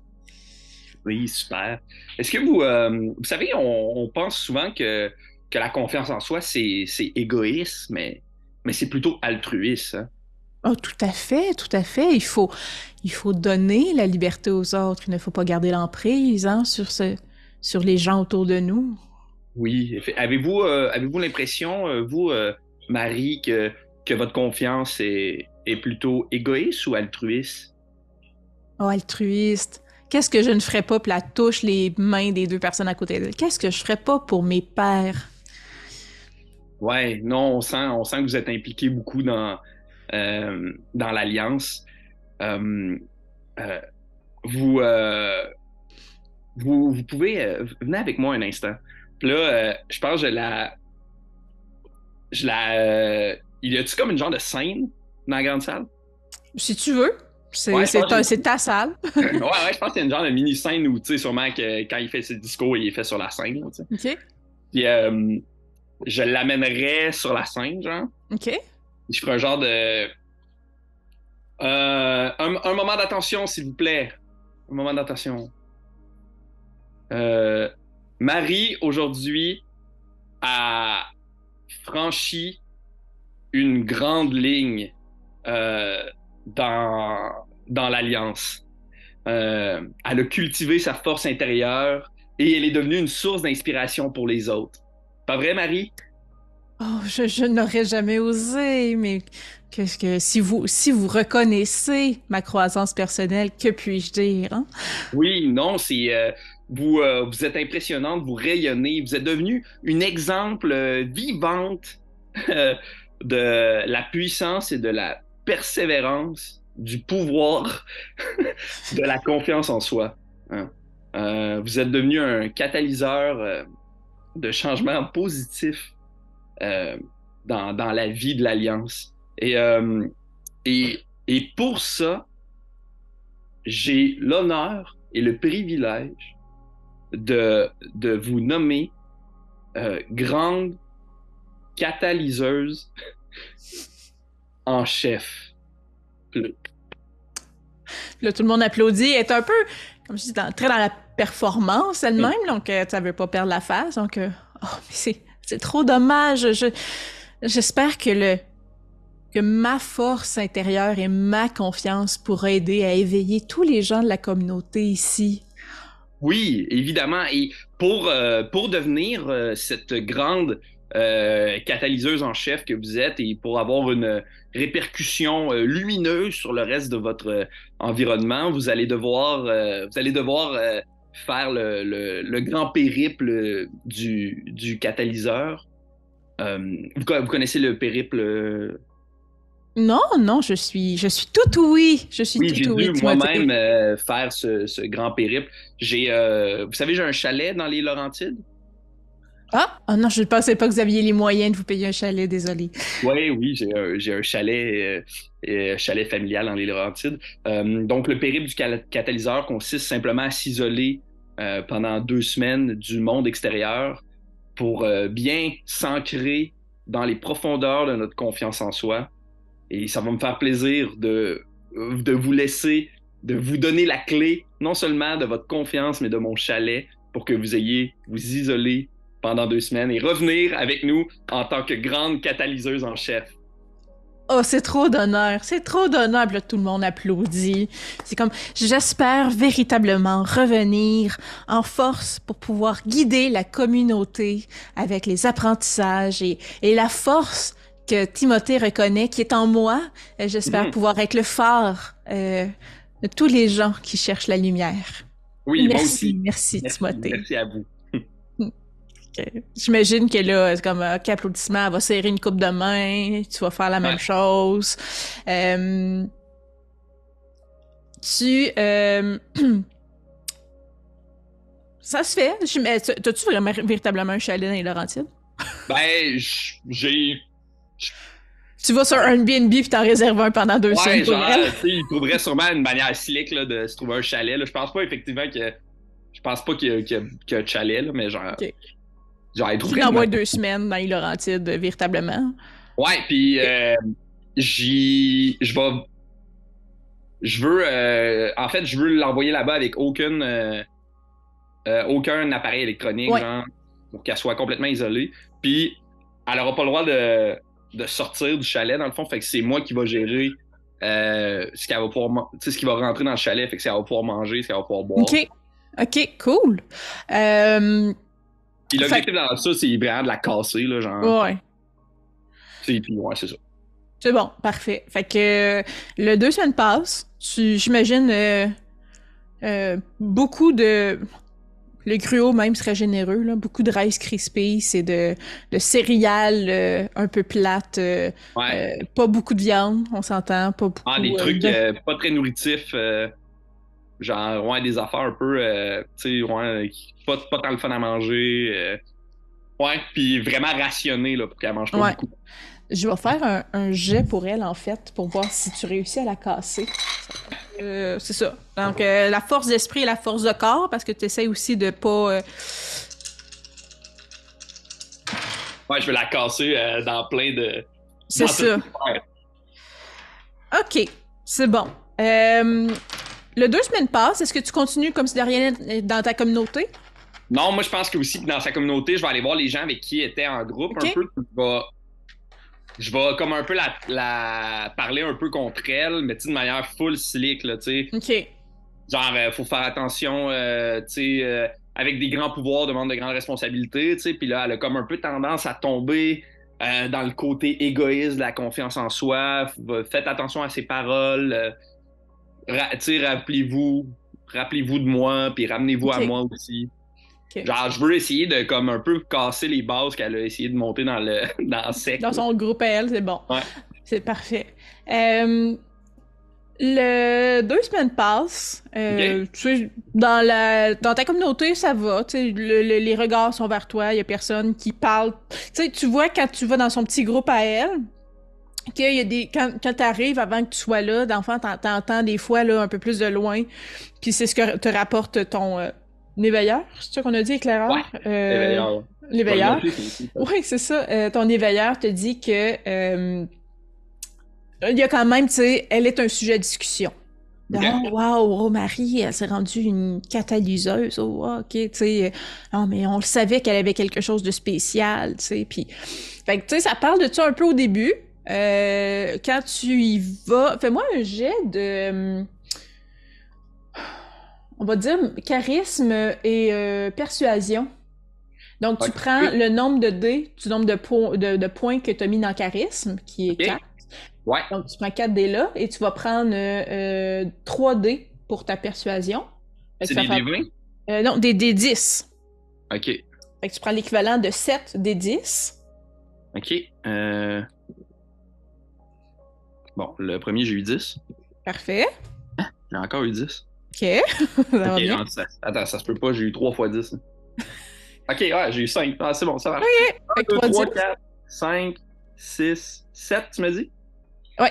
Oui, super. Est-ce que vous savez, on pense souvent que la confiance en soi, c'est égoïste, mais c'est plutôt altruiste, hein? Oh, tout à fait, tout à fait. Il faut donner la liberté aux autres. Il ne faut pas garder l'emprise, hein, sur les gens autour de nous. Oui. Avez-vous l'impression, vous, Marie, que votre confiance est plutôt égoïste ou altruiste? Oh, altruiste. Qu'est-ce que je ne ferais pas, puis la touche les mains des deux personnes à côté d'elle. Qu'est-ce que je ferais pas pour mes pères? Ouais, non, on sent que vous êtes impliqué beaucoup dans l'Alliance. Euh, euh, vous, euh, vous pouvez venez avec moi un instant. Puis là, je pense que il y a-tu comme une genre de scène dans la grande salle? Si tu veux, Ouais, je pense que c'est ta salle. ouais, je pense qu'il y a une genre de mini scène où, tu sais, sûrement que quand il fait ses discours, il est fait sur la scène, là, tu sais. OK? Puis je l'amènerais sur la scène, genre. OK? Je ferais un genre de un moment d'attention, s'il vous plaît. Un moment d'attention. Euh, Marie, aujourd'hui, a franchi une grande ligne euh, dans, dans l'Alliance. Elle a cultivé sa force intérieure et elle est devenue une source d'inspiration pour les autres. Pas vrai, Marie? Oh, je n'aurais jamais osé, mais qu'est-ce que si vous reconnaissez ma croissance personnelle, que puis-je dire, hein? Oui, non, vous êtes impressionnante, vous rayonnez, vous êtes devenue une exemple vivante euh, de la puissance et de la persévérance, du pouvoir, de la confiance en soi, hein. Vous êtes devenu un catalyseur de changement positif euh, dans la vie de l'Alliance. Et pour ça, j'ai l'honneur et le privilège de vous nommer grande catalyseuse en chef. Là, tout le monde applaudit, elle est un peu, comme je dis, très dans la performance elle-même, donc ça veut pas perdre la face, donc oh, mais c'est trop dommage. J'espère que ma force intérieure et ma confiance pourra aider à éveiller tous les gens de la communauté ici. Oui, évidemment. Et pour devenir cette grande catalyseuse en chef que vous êtes et pour avoir une répercussion lumineuse sur le reste de votre environnement, vous allez devoir faire le grand périple du catalyseur. Vous connaissez le périple? Non, non, je suis tout oui, je suis Oui, tout j'ai oui, dû Timothée. moi-même faire ce grand périple. Vous savez, j'ai un chalet dans les Laurentides. Ah, oh non, je ne pensais pas que vous aviez les moyens de vous payer un chalet, désolé. Oui, oui, j'ai un chalet familial dans les Laurentides. Donc, le périple du catalyseur consiste simplement à s'isoler pendant 2 semaines du monde extérieur pour bien s'ancrer dans les profondeurs de notre confiance en soi Et ça va me faire plaisir de vous laisser, de vous donner la clé, non seulement de votre confiance, mais de mon chalet, pour que vous ayez vous isoler pendant 2 semaines et revenir avec nous en tant que grande catalyseuse en chef. Oh, c'est trop d'honneur, c'est trop d'honneur. Puis là, tout le monde applaudit. C'est comme, j'espère véritablement revenir en force pour pouvoir guider la communauté avec les apprentissages et la force que Timothée reconnaît qui est en moi. J'espère pouvoir être le phare de tous les gens qui cherchent la lumière. Oui, moi Merci, aussi. merci Timothée. Merci à vous. Okay. J'imagine que là, c'est comme, OK, applaudissement, elle va serrer une coupe de main, tu vas faire la même chose. Ça se fait. T'as-tu vraiment véritablement un chalet dans les Laurentides? Ben, j'ai... Tu vas sur Airbnb puis t'en réserves un pendant 2 semaines. Ouais, genre, tu sais, il trouverait sûrement une manière slick là, de se trouver un chalet. Là. Je pense pas effectivement que... Je pense pas qu'il y a un chalet, là, mais genre... Okay. Genre, il trouverait... Tu l'envoies 2 semaines dans les Laurentides, véritablement. Ouais, puis en fait, je veux l'envoyer là-bas avec aucun appareil électronique, genre, pour qu'elle soit complètement isolée. Puis, elle aura pas le droit de sortir du chalet, dans le fond. Fait que c'est moi qui va gérer ce qu'elle va pouvoir, tu sais, ce qui va rentrer dans le chalet. Fait que ça va pouvoir manger, ce qu'elle va pouvoir boire. OK, cool. Puis l'objectif dans ça, c'est vraiment de la casser, là, genre. Ouais. Puis, ouais, c'est ça. C'est bon, parfait. Fait que le 2 semaines passent. J'imagine beaucoup de... Le gruau même serait généreux, là. Beaucoup de Rice Krispies et de céréales un peu plates. Pas beaucoup de viande, on s'entend. Pas beaucoup, des trucs pas très nourritifs. Genre, ouais, des affaires un peu, tu sais, ouais, pas tant le fun à manger. Ouais, puis vraiment rationné, là, pour qu'elle mange pas beaucoup. Je vais faire un jet pour elle, en fait, pour voir si tu réussis à la casser. C'est ça. Donc, la force d'esprit et la force de corps, parce que tu essaies aussi de pas... Ouais, je vais la casser dans plein de... C'est ça. OK, c'est bon. Le 2 semaines passent. Est-ce que tu continues comme si de rien dans ta communauté? Non, moi, je pense que aussi dans sa communauté, je vais aller voir les gens avec qui était en groupe un peu. Je vais comme un peu la parler un peu contre elle, mais tu sais, de manière full slick, là, tu sais. OK. Genre, faut faire attention, tu sais, avec des grands pouvoirs demande de grandes responsabilités, tu sais. Puis là, elle a comme un peu tendance à tomber dans le côté égoïste de la confiance en soi. Faites attention à ses paroles. Tu sais, rappelez-vous de moi, puis ramenez-vous à moi aussi. Okay. Genre, je veux essayer de comme un peu casser les bases qu'elle a essayé de monter dans le secte. Dans son groupe à elle, c'est bon. Ouais. C'est parfait. Le 2 semaines passent. Tu sais, dans ta communauté, ça va. Tu sais, les regards sont vers toi. Il y a personne qui parle. Tu sais, tu vois quand tu vas dans son petit groupe à elle, qu'il y a des quand t'arrives avant que tu sois là, d'enfant, t'entends des fois là un peu plus de loin. Puis c'est ce que te rapporte ton éveilleur, c'est ça qu'on a dit, éclaireur? Ouais, l'éveilleur. Oui, c'est ça. Ton éveilleur te dit que il y a quand même, tu sais, elle est un sujet de discussion. Okay. Oh, wow, Romarie, elle s'est rendue une catalyseuse. Oh, ok, tu sais. Non, mais on le savait qu'elle avait quelque chose de spécial, tu sais. Puis, fait que, tu sais, ça parle de ça un peu au début. Quand tu y vas, fais-moi un jet de... on va dire charisme et persuasion. Donc, tu prends le nombre de dés, du nombre de points que tu as mis dans charisme, qui est 4. Ouais. Donc, tu prends 4 dés là et tu vas prendre 3 dés pour ta persuasion. C'est des dés 20? Non, des dés 10. OK. Fait que tu prends l'équivalent de 7 dés 10. OK. Bon, le premier, j'ai eu 10. Parfait. Ah, j'ai encore eu 10. OK. Ça va bien. Non, attends, ça se peut pas, j'ai eu 3 fois 10. OK, ouais, j'ai eu 5. Ah, c'est bon, ça marche. OK. 1, 2, 3, 4, 5, 6, 7, tu m'as dit? Ouais.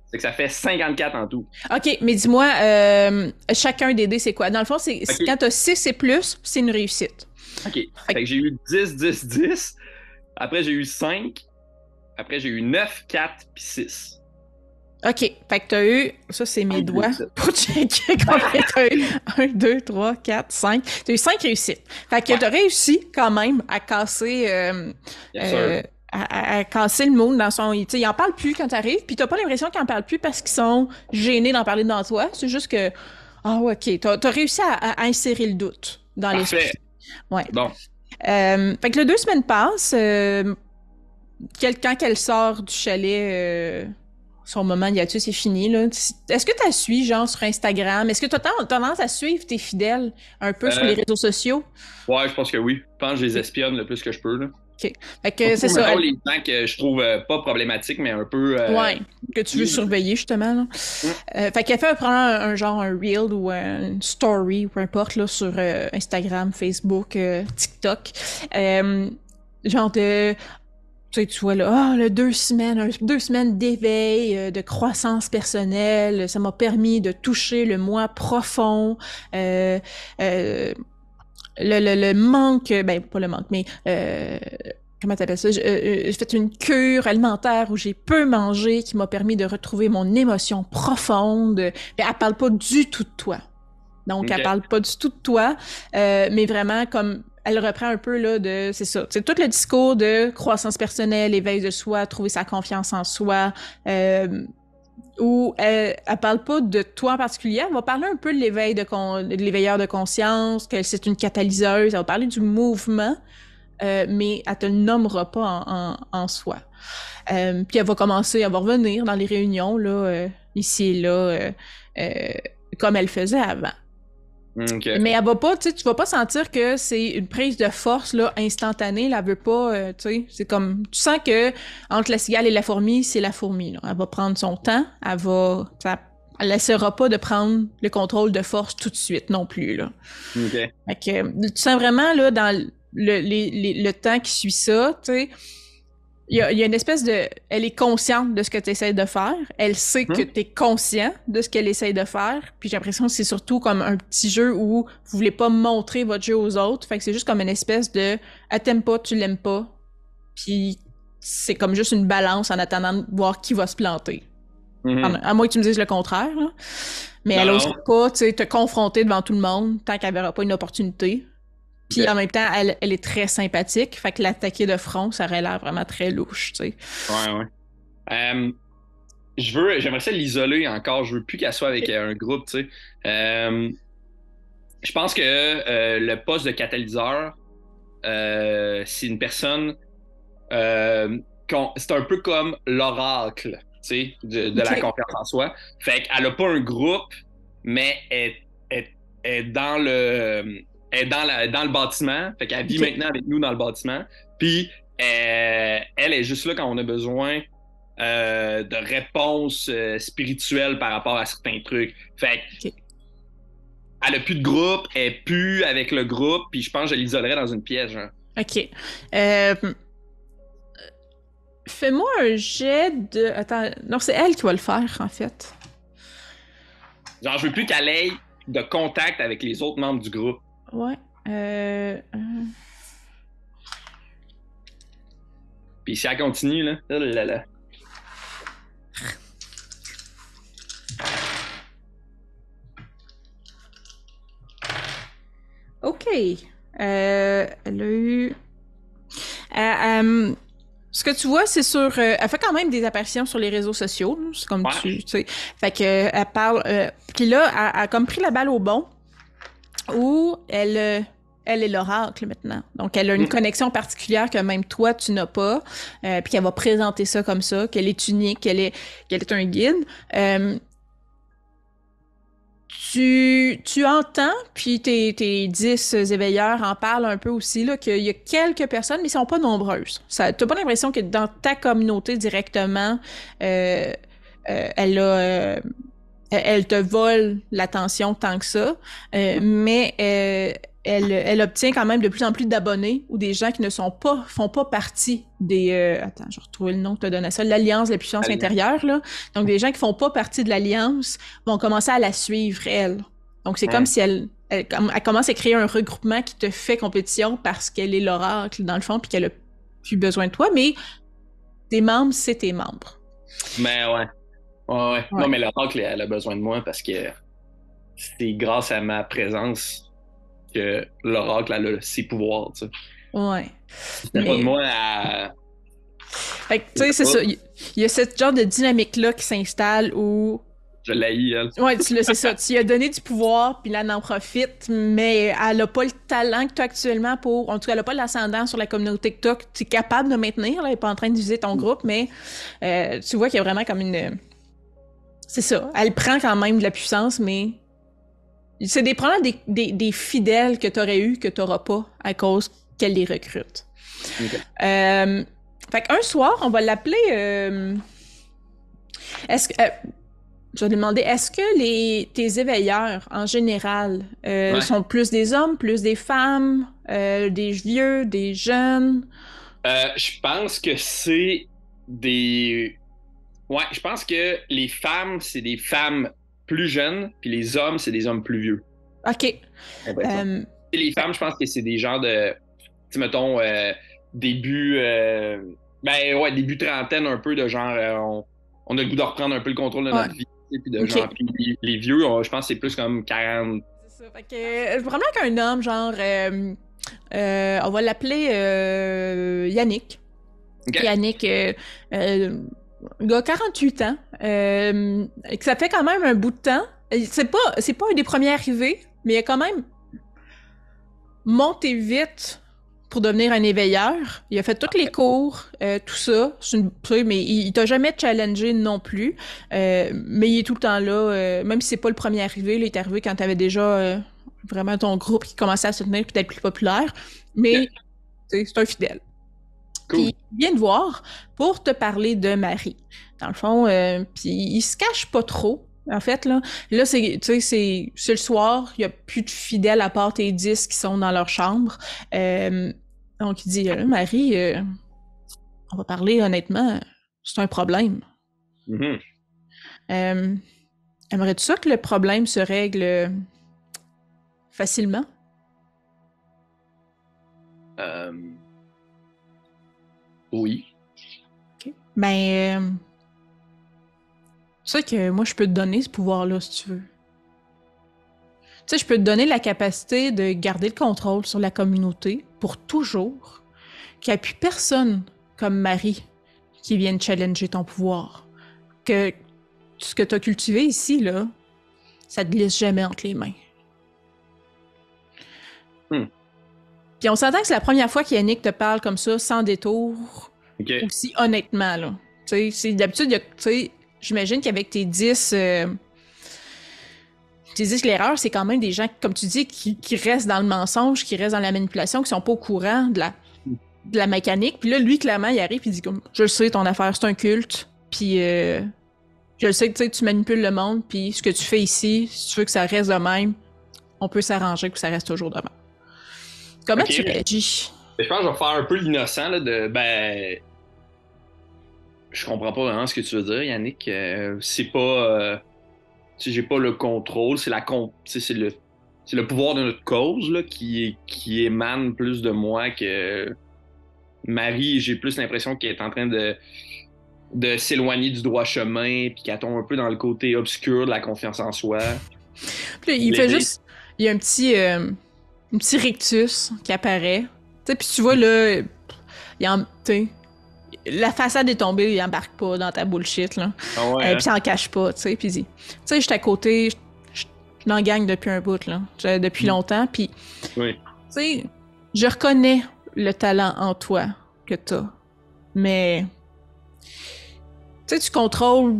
C'est que ça fait 54 en tout. OK, mais dis-moi, chacun des dés, c'est quoi? Dans le fond, c'est quand t'as 6 et plus, c'est une réussite. OK. Fait que j'ai eu 10, 10. Après, j'ai eu 5. Après, j'ai eu 9, 4, puis 6. OK. Fait que t'as eu... Ça, c'est mes doigts 7. pour checker combien t'as eu. 1, 2, 3, 4, 5. T'as eu 5 réussites. Fait que t'as réussi quand même à casser... Yes, sir. à casser le mood dans son... Tu sais, il en parle plus quand t'arrives, puis t'as pas l'impression qu'il en parle plus parce qu'ils sont gênés d'en parler devant toi. C'est juste que... Ah, ouais, OK. T'as réussi à insérer le doute dans Parfait. l'esprit. Ouais. Bon. Fait que les 2 semaines passent. Quand qu'elle sort du chalet, son moment de hiatus est fini, là. Est-ce que tu la suis, genre, sur Instagram? Est-ce que tu as tendance à suivre tes fidèles un peu sur les réseaux sociaux? Ouais, je pense que oui. Je pense que je les espionne le plus que je peux, là. OK. Fait que c'est ça. Les temps que je trouve pas problématiques, mais un peu... Ouais, que tu veux surveiller, justement, là. Fait qu'elle fait prendre un reel ou une story, peu importe, là, sur Instagram, Facebook, TikTok. Genre de... Tu vois, là, le 2 semaines d'éveil, de croissance personnelle, ça m'a permis de toucher le moi profond, le manque, ben, pas le manque, mais, comment t'appelles ça? J'ai fait une cure alimentaire où j'ai peu mangé, qui m'a permis de retrouver mon émotion profonde. Mais elle parle pas du tout de toi. Donc, elle parle pas du tout de toi, mais vraiment comme... Elle reprend un peu, là, c'est ça. C'est tout le discours de croissance personnelle, éveil de soi, trouver sa confiance en soi, où elle parle pas de toi en particulier, elle va parler un peu de de l'éveilleur de conscience, que c'est une catalyseuse, elle va parler du mouvement, mais elle te le nommera pas en soi. Puis elle va revenir dans les réunions, là, ici et là, comme elle faisait avant. Okay. Mais elle va pas, tu vas pas sentir que c'est une prise de force là instantanée, là, elle veut pas, tu sais, c'est comme, tu sens que entre la cigale et la fourmi, c'est la fourmi, là. Elle va prendre son temps, elle laissera pas de prendre le contrôle de force tout de suite non plus, là. Okay. Fait que, tu sens vraiment, là, dans le temps qui suit ça, tu sais, il y a une espèce de... Elle est consciente de ce que tu essaies de faire. Elle sait que tu es conscient de ce qu'elle essaie de faire. Puis j'ai l'impression que c'est surtout comme un petit jeu où vous voulez pas montrer votre jeu aux autres. Fait que c'est juste comme une espèce de... Elle t'aime pas, tu l'aimes pas. Puis c'est comme juste une balance en attendant de voir qui va se planter. À moins que tu me dises le contraire, là. Mais elle ose pas, tu sais, te confronter devant tout le monde tant qu'elle verra pas une opportunité. Puis en même temps, elle est très sympathique, fait que l'attaquer de front, ça aurait l'air vraiment très louche, tu sais. Ouais. J'aimerais ça l'isoler encore, je veux plus qu'elle soit avec un groupe, tu sais. Je pense que le poste de catalyseur, c'est une personne... c'est un peu comme l'oracle, tu sais, de la confiance en soi. Fait qu'elle a pas un groupe, mais elle est dans le... dans le bâtiment, fait qu'elle vit maintenant avec nous dans le bâtiment. Puis elle est juste là quand on a besoin de réponses spirituelles par rapport à certains trucs. Fait que elle a plus de groupe, elle est plus avec le groupe, puis je pense que je l'isolerais dans une pièce, genre. OK. Fais-moi un jet de... Attends, non, c'est elle qui va le faire, en fait. Genre, je veux plus qu'elle ait de contact avec les autres membres du groupe. Ouais. Puis si elle continue, là, là. OK. Elle a eu... ce que tu vois, c'est sur... elle fait quand même des apparitions sur les réseaux sociaux. C'est comme tu sais. Fait que elle parle... puis là, elle a comme pris la balle au bon, où elle est l'oracle maintenant. Donc, elle a une connexion particulière que même toi, tu n'as pas. Puis qu'elle va présenter ça comme ça, qu'elle est unique, qu'elle est un guide. Tu entends, puis tes 10 éveilleurs en parlent un peu aussi, là, qu'il y a quelques personnes, mais ils sont pas nombreuses. T'as pas l'impression que dans ta communauté directement, elle te vole l'attention tant que ça, mais elle obtient quand même de plus en plus d'abonnés ou des gens qui font pas partie des... attends, je vais retrouver le nom que tu as donné à ça, l'Alliance de la puissance intérieure, là. Donc, des gens qui font pas partie de l'Alliance vont commencer à la suivre, elle. Donc, c'est comme si elle commence à créer un regroupement qui te fait compétition parce qu'elle est l'oracle, dans le fond, puis qu'elle a plus besoin de toi, mais tes membres, c'est tes membres. Mais ouais. Ouais, ouais. Non, Ouais. mais l'oracle, elle a besoin de moi parce que c'est grâce à ma présence que l'oracle a ses pouvoirs, tu sais. Ouais. Si c'était pas de Mais, moi, fait que, tu je sais, sais c'est pas, ça. Il y a cette genre de dynamique-là qui s'installe où je l'haïs, elle. ouais, c'est ça. Tu lui as donné du pouvoir, puis là, elle en profite, mais elle a pas le talent que tu as actuellement pour. En tout cas, elle a pas l'ascendant sur la communauté que tu es capable de maintenir. Là, elle est pas en train de viser ton groupe, mais tu vois qu'il y a vraiment comme une. C'est ça. Elle prend quand même de la puissance, mais. C'est des problèmes des fidèles que tu aurais eu que tu n'auras pas à cause qu'elle les recrute. Ok. Fait qu'un soir, on va l'appeler. Est-ce que. Je vais lui demander, est-ce que tes éveilleurs, en général, Ouais. sont plus des hommes, plus des femmes, des vieux, des jeunes? Je pense que c'est des. Ouais, je pense que les femmes, c'est des femmes plus jeunes, puis les hommes, c'est des hommes plus vieux. OK. J'ai l'impression. Euh, Et les fait- femmes, je pense que c'est des genres de, tu sais, mettons, début, ben ouais, début trentaine un peu de genre, on a le goût de reprendre un peu le contrôle de ouais, notre vie, tu sais, puis de OK. genre, puis les vieux, je pense que c'est plus comme 40. C'est ça. Fait que, probablement qu'un homme, genre, on va l'appeler Yannick. OK? Yannick, un gars 48 ans, que ça fait quand même un bout de temps. C'est pas un des premiers arrivés, mais il a quand même monté vite pour devenir un éveilleur. Il a fait tous les cours, tout ça. Tu sais, mais il t'a jamais challengé non plus. Mais il est tout le temps là, même si c'est pas le premier arrivé, là, il est arrivé quand t'avais déjà vraiment ton groupe qui commençait à se tenir puis d'être plus populaire. Mais OK. tu sais, c'est un fidèle. Cool. Puis il vient te voir pour te parler de Marie. Dans le fond, puis il se cache pas trop. En fait, là c'est, tu sais, c'est le soir, il y a plus de fidèles à part tes 10 qui sont dans leur chambre. Donc il dit, Marie, on va parler honnêtement, c'est un problème. Mhm. Euh, Aimerais-tu ça que le problème se règle facilement? Euh, oui. Ok. Ben, c'est ça que moi je peux te donner ce pouvoir-là si tu veux. Tu sais, je peux te donner la capacité de garder le contrôle sur la communauté pour toujours, qu'il n'y a plus personne comme Marie qui vienne challenger ton pouvoir. Que ce que tu as cultivé ici, là, ça te glisse jamais entre les mains. Hmm. Puis on s'entend que c'est la première fois qu'Yannick te parle comme ça, sans détour, OK. aussi honnêtement, là. Tu sais, d'habitude, tu sais, j'imagine qu'avec tes 10 éclaireurs, c'est quand même des gens, comme tu dis, qui restent dans le mensonge, qui restent dans la manipulation, qui sont pas au courant de la mécanique. Puis là, lui, clairement, il arrive et il dit comme, je le sais, ton affaire, c'est un culte. Puis je le sais que tu manipules le monde. Puis ce que tu fais ici, si tu veux que ça reste de même, on peut s'arranger que ça reste toujours de même. Comment OK. tu réagis? Je pense que je vais faire un peu l'innocent, là, de, ben, je comprends pas vraiment ce que tu veux dire, Yannick. C'est pas, tu sais, j'ai pas le contrôle, c'est tu sais, c'est le pouvoir de notre cause, là, qui émane plus de moi que Marie. J'ai plus l'impression qu'elle est en train de s'éloigner du droit chemin, puis qu'elle tombe un peu dans le côté obscur de la confiance en soi. Puis là, il fait juste. Il y a un petit rictus qui apparaît. Tu sais, puis tu vois, là, tu sais, la façade est tombée, il embarque pas dans ta bullshit, là. Ah ouais, hein? Puis ça en cache pas, tu sais. Puis tu sais, j'étais à côté, je n'en gagne depuis un bout, là. Depuis longtemps. Puis, Oui. tu sais, je reconnais le talent en toi que t'as. Mais, tu sais, tu contrôles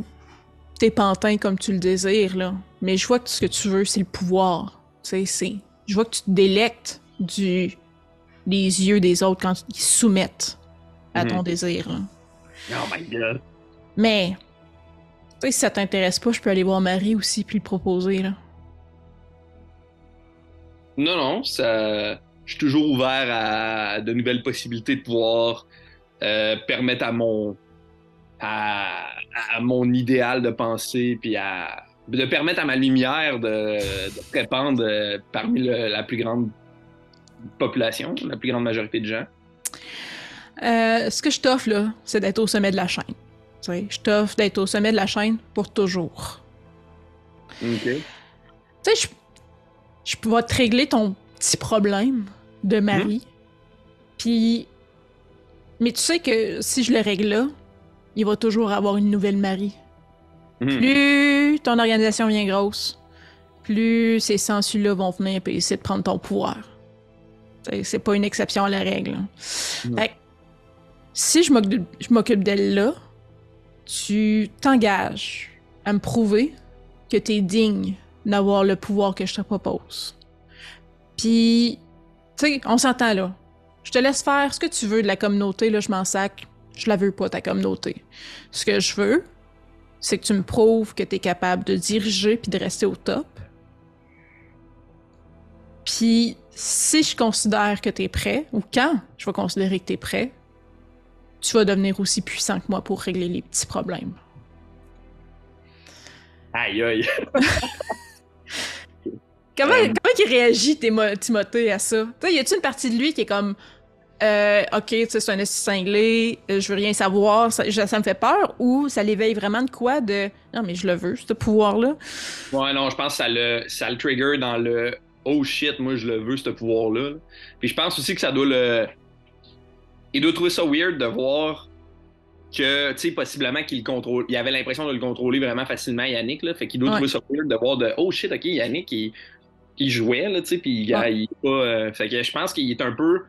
tes pantins comme tu le désires, là. Mais je vois que ce que tu veux, c'est le pouvoir. Tu sais, je vois que tu te délectes des yeux des autres quand ils se soumettent à ton désir, là. Oh my God. Mais, tu sais, si ça t'intéresse pas, je peux aller voir Marie aussi puis le proposer, là. Non, non, ça, je suis toujours ouvert à de nouvelles possibilités de pouvoir permettre à, à mon idéal de pensée, puis de permettre à ma lumière de se répandre parmi la plus grande population, la plus grande majorité de gens. Ce que je t'offre, là, c'est d'être au sommet de la chaîne. sais, je t'offre d'être au sommet de la chaîne pour toujours. OK. Tu sais, je vais te régler ton petit problème de mari. Puis... Mais tu sais que si je le règle là, il va toujours avoir une nouvelle Marie. Plus ton organisation devient grosse, plus ces sensus-là vont venir et essayer de prendre ton pouvoir. C'est pas une exception à la règle. Fait que, si je m'occupe d'elle là, tu t'engages à me prouver que t'es digne d'avoir le pouvoir que je te propose. Puis, tu sais, on s'entend là. Je te laisse faire ce que tu veux de la communauté, là, je m'en sac. Je la veux pas, ta communauté. Ce que je veux, c'est que tu me prouves que t'es capable de diriger puis de rester au top. Puis, si je considère que t'es prêt, ou quand je vais considérer que t'es prêt, tu vas devenir aussi puissant que moi pour régler les petits problèmes. Aïe, aïe. Comment il réagit, Timothée, à ça? Tu sais, y a-t-il une partie de lui qui est comme... ok, tu sais, c'est un esti cinglé, je veux rien savoir, ça me fait peur, ou ça l'éveille vraiment de quoi de non, mais je le veux, ce pouvoir-là. Ouais, non, je pense que ça le trigger dans le oh shit, moi je le veux, ce pouvoir-là. Puis je pense aussi que ça doit il doit trouver ça weird de voir que, tu sais, possiblement qu'il le contrôle. Il avait l'impression de le contrôler vraiment facilement, Yannick, là. Fait qu'il doit trouver ça weird de voir de oh shit, ok, Yannick, il jouait, là, tu sais, puis il est pas. Fait que je pense qu'il est un peu.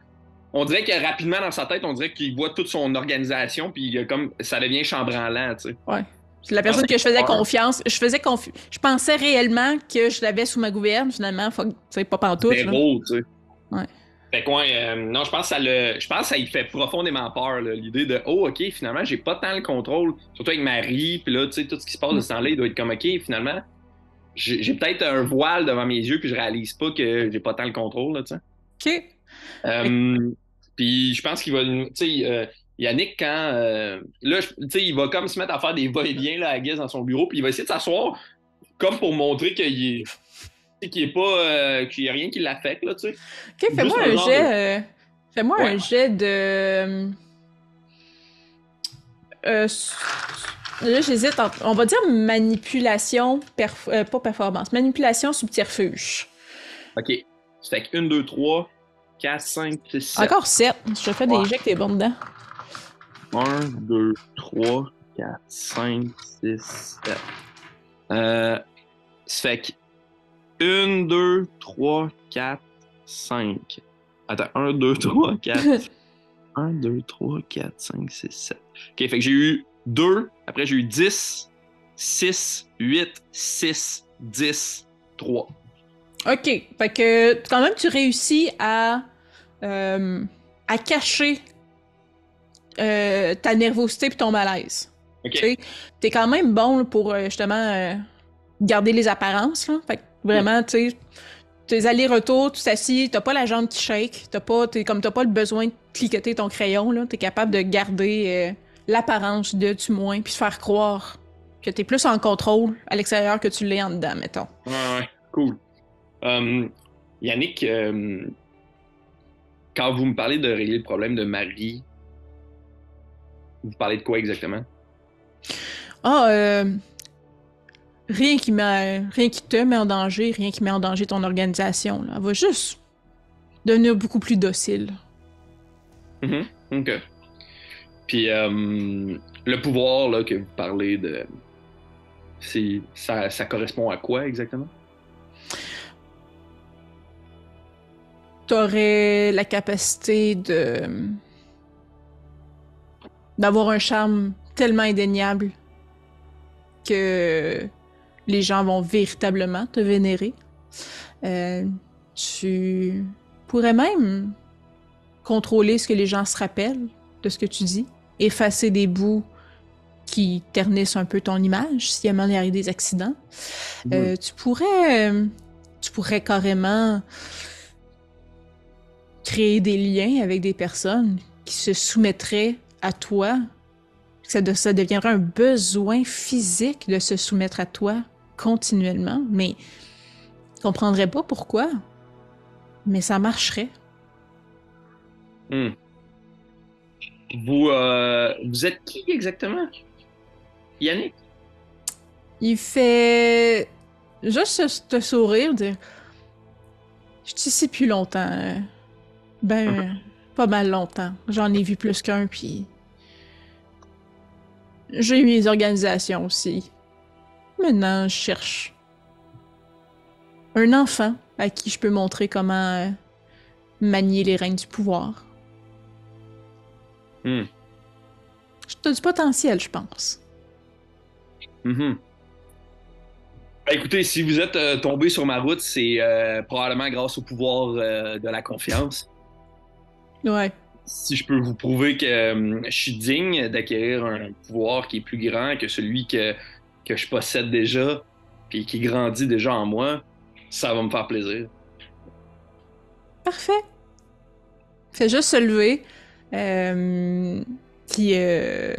On dirait que rapidement dans sa tête, on dirait qu'il voit toute son organisation, puis comme ça devient chambranlant, tu sais. Ouais. C'est la personne que je faisais confiance. Je pensais réellement que je l'avais sous ma gouverne, finalement. Tu sais, pas pantoute. C'est beau, tu sais. Ouais. Fait que, non, je pense que ça lui fait profondément peur, là, l'idée de oh, ok, finalement, j'ai pas tant le contrôle, surtout avec Marie, puis là, tu sais, tout ce qui se passe de ce temps-là, il doit être comme ok, finalement, j'ai peut-être un voile devant mes yeux, puis je réalise pas que j'ai pas tant le contrôle, là, tu sais. OK. Puis je pense qu'il va, tu sais, Yannick, quand, là, tu sais, il va comme se mettre à faire des va-et-vient, là, à guise dans son bureau, puis il va essayer de s'asseoir comme pour montrer qu'il est pas, qu'il y a rien qui l'affecte, là, tu sais. OK, fais-moi un jet. Fais-moi un jet de. Là, j'hésite. On va dire manipulation, pas performance. Manipulation subterfuge. OK. Ça fait que 1, 2, 3, 4, 5, 6, 7. Encore 7. Je te fais des jets que t'es bon dedans. 1, 2, 3, 4, 5, 6, 7. Ça fait que 1, 2, 3, 4, 5. Attends, 1, 2, 3, 4. 1, 2, 3, 4, 5, 6, 7. OK, fait que j'ai eu 2. Après, j'ai eu 10, 6, 8, 6, 10, 3. OK. Fait que quand même, tu réussis à cacher ta nervosité et ton malaise. OK. T'es quand même bon là, pour justement garder les apparences. Là. Fait que vraiment, tu sais, tes allers-retours, tu t'assis, t'as pas la jambe qui shake, t'as pas le besoin de cliqueter ton crayon, là, t'es capable de garder l'apparence de du moins, puis de faire croire que t'es plus en contrôle à l'extérieur que tu l'es en dedans, mettons. Ouais, cool. Yannick, quand vous me parlez de régler le problème de Marie, vous parlez de quoi exactement? Rien qui te met en danger, rien qui met en danger ton organisation. Là. Elle va juste devenir beaucoup plus docile. OK. Puis le pouvoir là, que vous parlez de... Ça correspond à quoi exactement? T'aurais la capacité d'avoir un charme tellement indéniable que les gens vont véritablement te vénérer. Tu pourrais même contrôler ce que les gens se rappellent de ce que tu dis, effacer des bouts qui ternissent un peu ton image s'il y a des accidents. Tu pourrais carrément créer des liens avec des personnes qui se soumettraient à toi. Ça deviendrait un besoin physique de se soumettre à toi continuellement, mais je comprendrais pas pourquoi. Mais ça marcherait. Vous êtes qui exactement? Yannick? Il fait juste ce sourire, dire je suis ici depuis longtemps. Pas mal longtemps. J'en ai vu plus qu'un, puis j'ai eu mes organisations aussi. Maintenant, je cherche un enfant à qui je peux montrer comment manier les règnes du pouvoir. Hmm. T'as du potentiel, je pense. Mhm. Ben, écoutez, si vous êtes tombé sur ma route, c'est probablement grâce au pouvoir de la confiance. Ouais. Si je peux vous prouver que je suis digne d'acquérir un pouvoir qui est plus grand que celui que je possède déjà, puis qui grandit déjà en moi, ça va me faire plaisir. Parfait. Fait juste se lever, euh, puis, euh,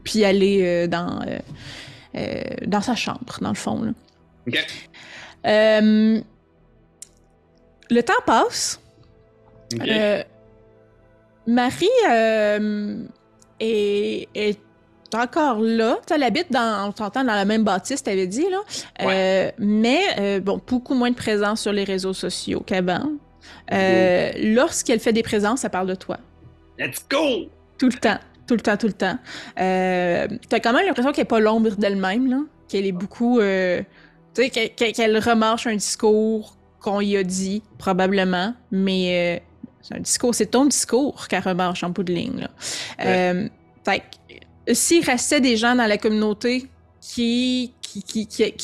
puis aller dans sa chambre, dans le fond. Là. OK? Euh, le temps passe. OK. Marie est encore là. Elle habite on s'entend dans la même bâtisse, t'avais dit, là. Ouais. Mais, bon, beaucoup moins de présence sur les réseaux sociaux qu'avant. Lorsqu'elle fait des présences, elle parle de toi. Let's go! Tout le temps. Tout le temps, tout le temps. T'as quand même l'impression qu'elle n'est pas l'ombre d'elle-même, là. Qu'elle est beaucoup... tu sais, qu'elle remarche un discours qu'on y a dit, probablement, mais c'est un discours, c'est ton discours qu'elle remarche en bout de ligne, là. Fait que s'il restait des gens dans la communauté qui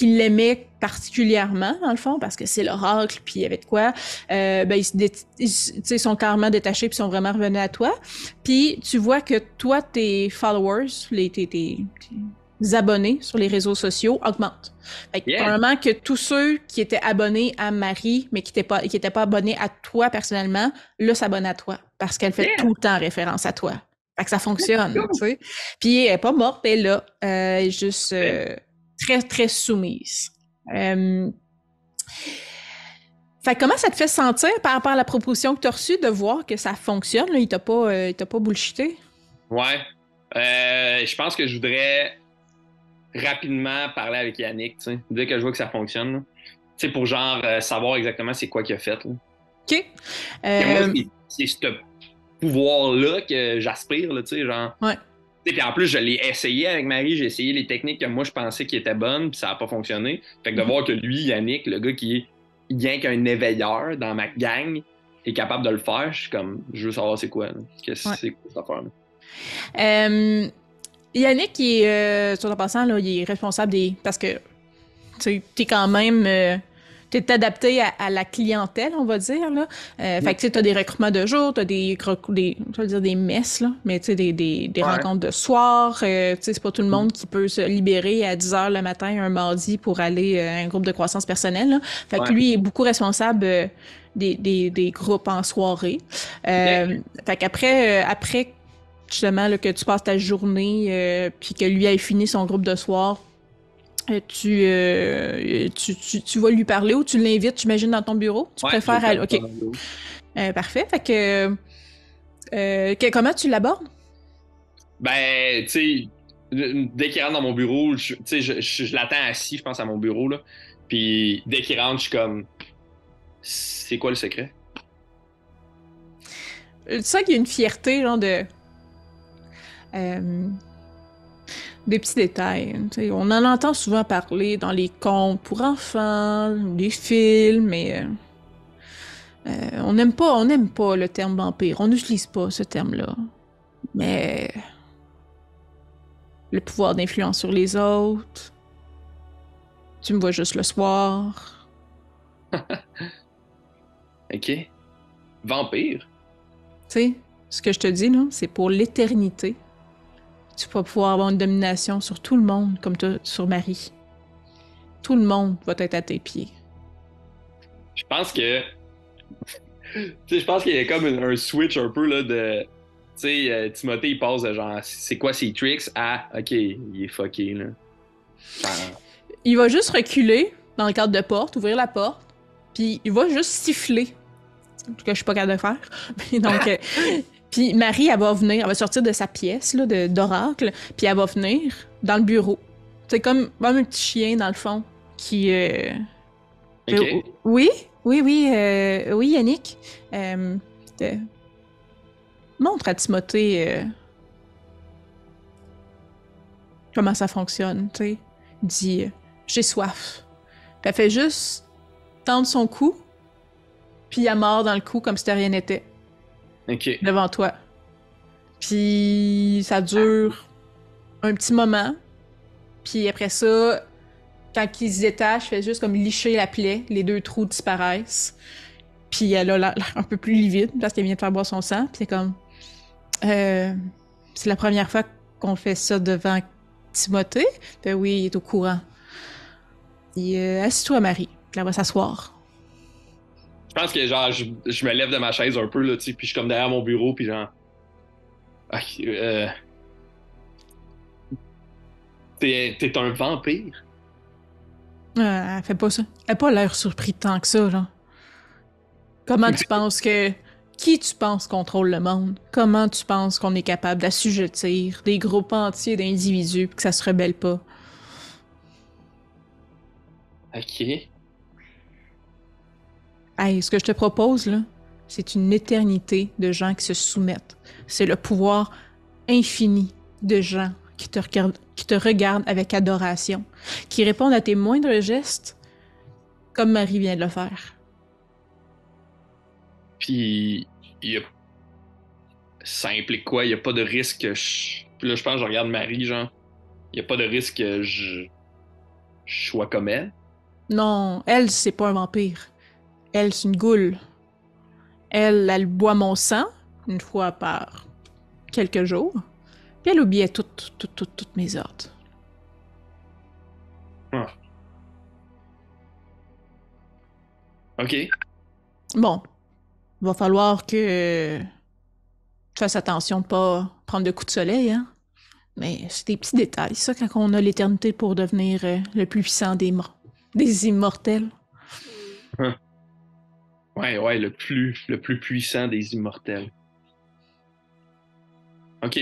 l'aimaient particulièrement, dans le fond, parce que c'est l'oracle, puis il y avait de quoi, ben ils sont carrément détachés, puis sont vraiment revenus à toi. Puis tu vois que toi, tes followers, tes abonnés sur les réseaux sociaux augmentent. Fait que probablement que tous ceux qui étaient abonnés à Marie, mais qui étaient pas abonnés à toi personnellement, là, s'abonnent à toi, parce qu'elle fait tout le temps référence à toi. Fait que ça fonctionne, tu sais. Puis elle est pas morte, elle est là. Elle est juste très, très soumise. Fait que comment ça te fait sentir par rapport à la proposition que tu as reçue de voir que ça fonctionne? Là, il t'a pas bullshité? Ouais. Je pense que je voudrais rapidement parler avec Yannick, tu sais, dès que je vois que ça fonctionne. Tu sais, pour genre savoir exactement c'est quoi qu'il a fait. Là. OK. Moi, c'est ce pouvoir-là que j'aspire, tu sais, genre. Ouais. Puis en plus, je l'ai essayé avec Marie, j'ai essayé les techniques que moi je pensais qui étaient bonnes, puis ça n'a pas fonctionné. Fait que de voir que lui, Yannick, le gars qui est rien qu'un éveilleur dans ma gang, est capable de le faire, je suis comme, je veux savoir c'est quoi, là. Qu'est-ce que c'est quoi cette affaire-là. Yannick, sur le passant, là, il est responsable parce que tu es quand même... t'es adapté à la clientèle, on va dire, là. Fait que, tu sais, t'as des recrutements de jour, t'as des messes, là, mais tu sais, des rencontres de soir. Tu sais, c'est pas tout le monde qui peut se libérer à 10h le matin, un mardi, pour aller à un groupe de croissance personnelle, là. Fait que lui, il est beaucoup responsable des groupes en soirée. Fait qu'après, justement, là, que tu passes ta journée, puis que lui ait fini son groupe de soir, tu vas lui parler ou tu l'invites, j'imagine, dans ton bureau? Tu préfères aller... OK. Parfait. Fait que comment tu l'abordes? Ben, tu sais, dès qu'il rentre dans mon bureau, je l'attends assis, je pense, à mon bureau, là. Puis dès qu'il rentre, je suis comme... C'est quoi le secret? Tu sens qu'il y a une fierté, genre de... des petits détails. T'sais, on en entend souvent parler dans les contes pour enfants, les films, mais on n'aime pas le terme vampire. On n'utilise pas ce terme-là. Mais le pouvoir d'influence sur les autres. Tu me vois juste le soir. OK. Vampire? Tu sais, ce que je te dis, là, c'est pour l'éternité. Tu vas pouvoir avoir une domination sur tout le monde, comme toi, sur Marie. Tout le monde va être à tes pieds. Je pense que... je pense qu'il y a comme un switch un peu, là, de... Tu sais, Timothée, il passe de genre, c'est quoi ses tricks à, OK, il est fucké, là. Genre... Il va juste reculer dans le cadre de porte, ouvrir la porte, puis il va juste siffler. En tout cas, je suis pas capable de faire. Donc, Puis Marie, elle va venir, elle va sortir de sa pièce là, d'oracle, puis elle va venir dans le bureau. C'est comme un petit chien, dans le fond, qui... Ok. Oui, oui, Yannick. Euh, Montre à Timothée comment ça fonctionne, tu sais. Dit, j'ai soif. Puis elle fait juste tendre son cou, puis elle mord dans le cou comme si de rien n'était, Ok. devant toi. Puis ça dure un petit moment, puis après ça, quand il se détache, fait juste comme licher la plaie, les 2 trous disparaissent. Puis elle a l'air un peu plus livide parce qu'elle vient de faire boire son sang. Puis c'est comme... c'est la première fois qu'on fait ça devant Timothée? Ben oui, il est au courant. Et assis-toi, Marie. Puis elle va s'asseoir. Je pense que genre je me lève de ma chaise un peu là, tu sais, puis je suis comme derrière mon bureau, puis genre, ok, t'es un vampire? Elle fait pas ça. Elle a pas l'air surpris tant que ça, là. Comment tu penses que... Qui tu penses contrôle le monde? Comment tu penses qu'on est capable d'assujettir des groupes entiers d'individus puis que ça se rebelle pas? Ok. Hey, ce que je te propose, là, c'est une éternité de gens qui se soumettent. C'est le pouvoir infini de gens qui te regardent avec adoration, qui répondent à tes moindres gestes, comme Marie vient de le faire. Puis ça implique quoi? Il y a pas de risque que je... Puis là, je pense que je regarde Marie, genre, il y a pas de risque que je sois comme elle. Non, elle, c'est pas un vampire. Elle, c'est une goule. Elle boit mon sang, une fois par quelques jours, puis elle oubliait toutes mes ordres. Ah. Ok. Bon, va falloir que tu fasses attention de pas prendre de coups de soleil, hein? Mais c'est des petits détails, ça, quand on a l'éternité pour devenir le plus puissant des immortels. Ah. Ouais, ouais, le plus puissant des immortels. Ok.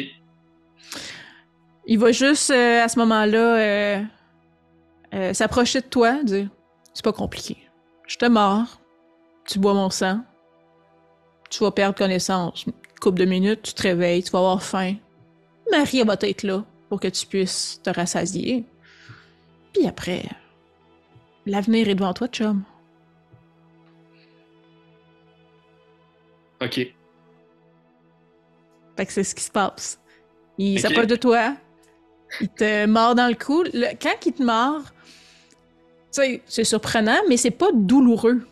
Il va juste, à ce moment-là, s'approcher de toi, dire « C'est pas compliqué. Je te mords, tu bois mon sang, tu vas perdre connaissance. Une couple de minutes, tu te réveilles, tu vas avoir faim. Marie elle va être là pour que tu puisses te rassasier. Puis après, l'avenir est devant toi, chum. » Ok. Fait que c'est ce qui se passe. Il Ok. s'approche de toi, il te mord dans le cou. Quand il te mord, tu sais, c'est surprenant, mais c'est pas douloureux.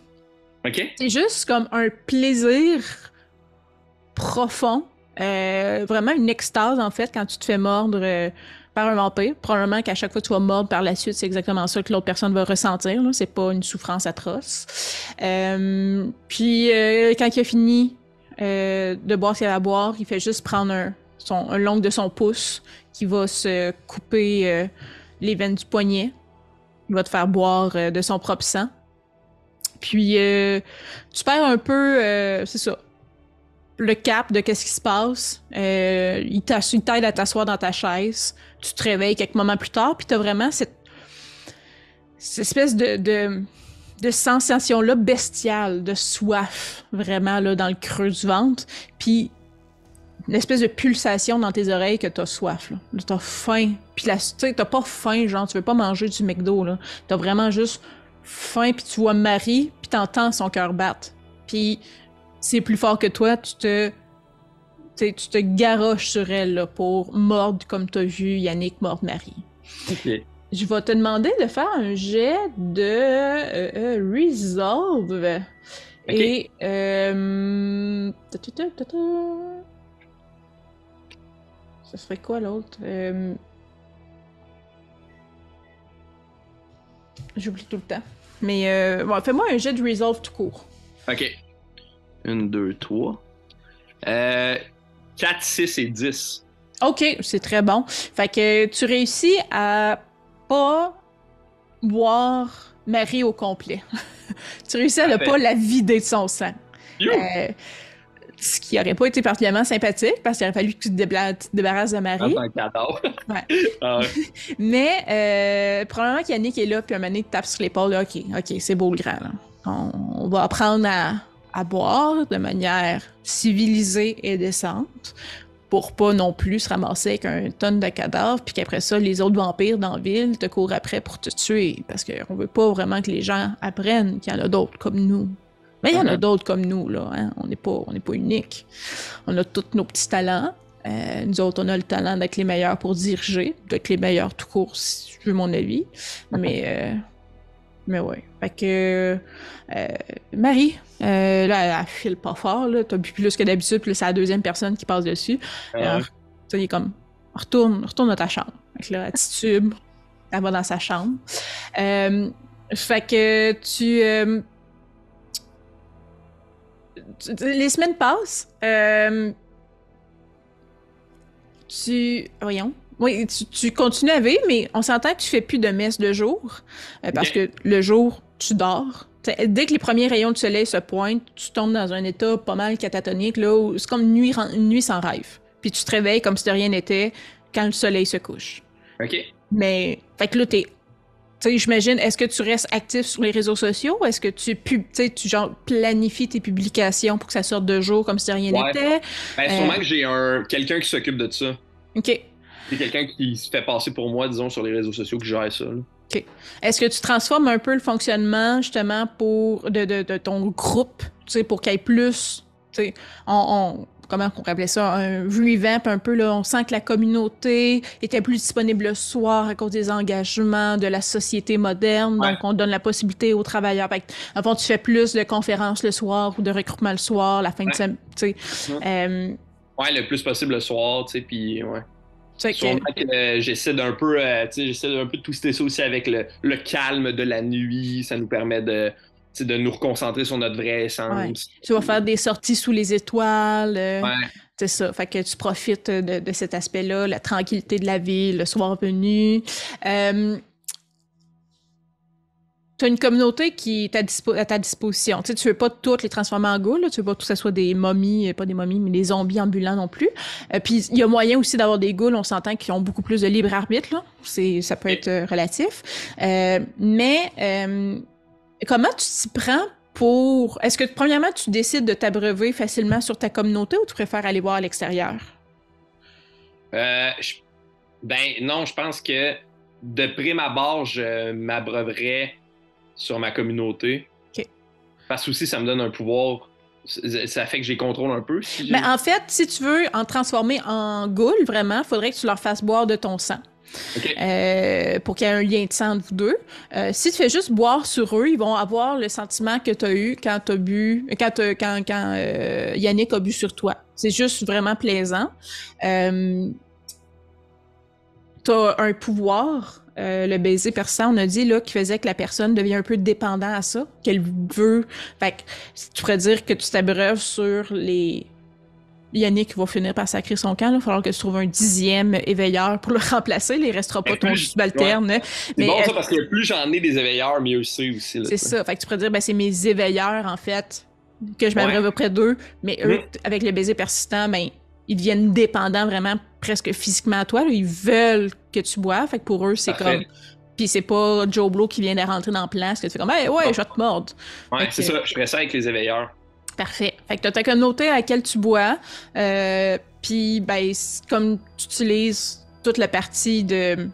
Ok. C'est juste comme un plaisir profond. Vraiment une extase, en fait, quand tu te fais mordre par un vampire. Probablement qu'à chaque fois que tu vas mordre par la suite, c'est exactement ça que l'autre personne va ressentir. Là. C'est pas une souffrance atroce. Puis, quand il a fini de boire ce qu'il a à boire, il fait juste prendre un long de son pouce qui va se couper les veines du poignet. Il va te faire boire de son propre sang. Puis, tu perds un peu, c'est ça, le cap de qu'est-ce qui se passe. Il t'aide à t'asseoir dans ta chaise. Tu te réveilles quelques moments plus tard, puis t'as vraiment cette espèce de sensation-là bestiale, de soif, vraiment, là, dans le creux du ventre. Puis une espèce de pulsation dans tes oreilles que t'as soif, là. T'as faim. Puis tu sais, t'as pas faim, genre, tu veux pas manger du McDo, là. T'as vraiment juste faim, puis tu vois Marie, puis t'entends son cœur battre. Puis c'est plus fort que toi, tu te garoches sur elle là, pour mordre comme t'as vu Yannick mordre Marie. Ok. Je vais te demander de faire un jet de Resolve. Ok. Et ça serait quoi l'autre? J'oublie tout le temps. Mais bon, fais-moi un jet de Resolve tout court. Ok. 1, 2, 3. 4, 6 et 10. Ok, c'est très bon. Fait que tu réussis à pas boire Marie au complet. Tu réussis à ne Parfait. pas la vider de son sang. You! Tu Ce qui aurait pas été particulièrement sympathique parce qu'il aurait fallu que tu te débarrasses de Marie. En tant que cadavre. Ouais. Ah ouais. Mais probablement qu'Yannick est là, puis un moment donné, il te tape sur l'épaule. Là, OK, c'est beau le grand. Là. On va apprendre à boire de manière civilisée et décente pour pas non plus se ramasser avec un tonne de cadavres, puis qu'après ça, les autres vampires dans la ville te courent après pour te tuer. Parce qu'on veut pas vraiment que les gens apprennent qu'il y en a d'autres comme nous. Mais il y en a d'autres comme nous, là. Hein? On n'est pas unique. On a tous nos petits talents. Nous autres, on a le talent d'être les meilleurs pour diriger, d'être les meilleurs tout court, si tu veux mon avis. Mais ouais. Fait que Marie, là, elle file pas fort, là. T'as bu plus que d'habitude, puis là, c'est la deuxième personne qui passe dessus. Alors, il est comme, retourne dans ta chambre. Fait que là, elle titube, elle va dans sa chambre. Fait que les semaines passent. Voyons. Oui, tu continues à vivre, mais on s'entend que tu fais plus de messe de jour. Parce que le jour, tu dors. Dès que les premiers rayons de soleil se pointent, tu tombes dans un état pas mal catatonique, là, où c'est comme une nuit sans rêve. Puis tu te réveilles comme si de rien n'était quand le soleil se couche. OK. Mais, fait que là, tu sais, j'imagine, est-ce que tu restes actif sur les réseaux sociaux? Ou est-ce que tu genre, planifies tes publications pour que ça sorte de jour comme si rien n'était? Sûrement que j'ai quelqu'un qui s'occupe de ça. OK. C'est quelqu'un qui se fait passer pour moi, disons, sur les réseaux sociaux qui gère ça. Là. OK. Est-ce que tu transformes un peu le fonctionnement, justement, de ton groupe, tu sais, pour qu'il y ait plus, tu sais, comment on appelait ça, un revamp un peu, là, on sent que la communauté était plus disponible le soir à cause des engagements de la société moderne, donc on donne la possibilité aux travailleurs. Fait que, en fond, tu fais plus de conférences le soir ou de regroupements le soir, la fin de semaine, tu sais. Ouais, le plus possible le soir, tu sais, puis ouais. Sûrement que j'essaie d'un peu, de twister ça aussi avec le calme de la nuit, ça nous permet de nous reconcentrer sur notre vrai essence. Ouais. Tu vas faire des sorties sous les étoiles. Ouais. C'est ça. Fait que tu profites de cet aspect-là, la tranquillité de la ville, le soir venu. Tu as une communauté qui est à ta disposition. Tu sais, tu veux pas toutes les transformer en ghouls, là. Tu veux pas que ça soit des momies, pas des momies, mais des zombies ambulants non plus. Puis il y a moyen aussi d'avoir des ghouls, on s'entend, qui ont beaucoup plus de libre arbitre, là. Ça peut être relatif. Mais comment tu t'y prends pour... Est-ce que, premièrement, tu décides de t'abreuver facilement sur ta communauté ou tu préfères aller voir à l'extérieur? Non, je pense que de prime abord, je m'abreuverais sur ma communauté. OK. Parce que aussi, ça me donne un pouvoir. Ça fait que j'ai contrôle un peu. Mais en fait, si tu veux en transformer en ghoul, vraiment, il faudrait que tu leur fasses boire de ton sang. Okay. Pour qu'il y ait un lien de sang entre vous deux. Si tu fais juste boire sur eux, ils vont avoir le sentiment que tu as eu quand tu as bu, quand Yannick a bu sur toi. C'est juste vraiment plaisant. Tu as un pouvoir, le baiser perçant, on a dit là, qui faisait que la personne devient un peu dépendante à ça, qu'elle veut. Fait que tu pourrais dire que tu t'abreuves sur les... Yannick va finir par sacrer son camp. Il va falloir que tu trouves un 10e éveilleur pour le remplacer. Il ne restera pas ton subalterne. Ouais. C'est bon ça, parce que plus j'en ai des éveilleurs, mieux c'est aussi. C'est ça. Fait que tu pourrais dire, c'est mes éveilleurs, en fait, que je m'abreuve auprès d'eux. Mais eux, avec le baiser persistant, ils deviennent dépendants vraiment presque physiquement à toi. Là. Ils veulent que tu boives. Fait que pour eux, c'est comme... Puis c'est pas Joe Blow qui vient de rentrer dans le plan. C'est que tu fais comme, je vais te mordre. Ouais, c'est ça. Je ferais ça avec les éveilleurs. Parfait. Fait que t'as ta communauté à laquelle tu bois, puis comme tu utilises toute la partie de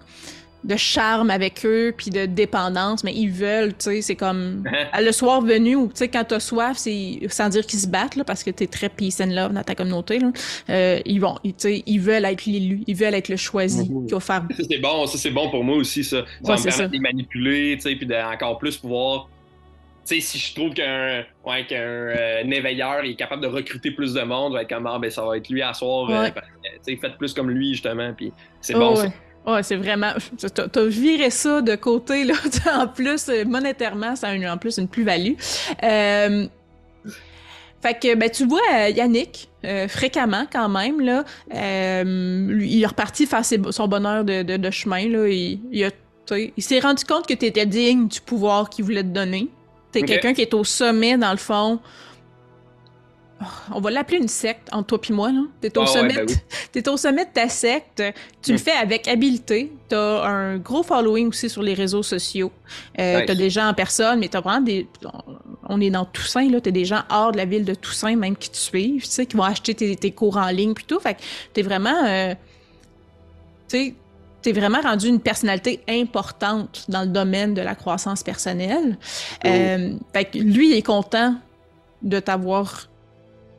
charme avec eux, puis de dépendance, mais ils veulent, tu sais, c'est comme le soir venu, ou tu sais, quand t'as soif, c'est sans dire qu'ils se battent, là, parce que t'es très peace and love dans ta communauté, là, ils veulent être l'élu, ils veulent être le choisi, qui va faire... Ça, c'est bon pour moi aussi, ça. Ça me permet de les manipuler, tu sais, puis d'encore plus pouvoir... Tu sais, si je trouve qu'un éveilleur est capable de recruter plus de monde, va être comme, ça va être lui à soir. Tu sais, faites plus comme lui, justement. Puis c'est bon, ça. Ouais, c'est vraiment... T'as viré ça de côté, là. En plus, monétairement, ça a en plus une plus-value. Fait que, tu vois Yannick, fréquemment, quand même, là. Il est reparti faire son bonheur de chemin, là. Il s'est rendu compte que t'étais digne du pouvoir qu'il voulait te donner. T'es quelqu'un qui est au sommet, dans le fond, On va l'appeler une secte, entre toi et moi, là. T'es au Ouais, ouais, sommet, ben oui. t'es au sommet de ta secte. Tu le Hmm. fais avec habileté. T'as un gros following aussi sur les réseaux sociaux. T'as Nice. des gens en personne, mais t'as vraiment des... On est dans Toussaint, là. T'as des gens hors de la ville de Toussaint, même, qui te suivent, tu sais, qui vont acheter tes cours en ligne, plutôt. Fait que t'es vraiment... tu sais, t'es vraiment rendu une personnalité importante dans le domaine de la croissance personnelle. Cool. Fait que lui, il est content de t'avoir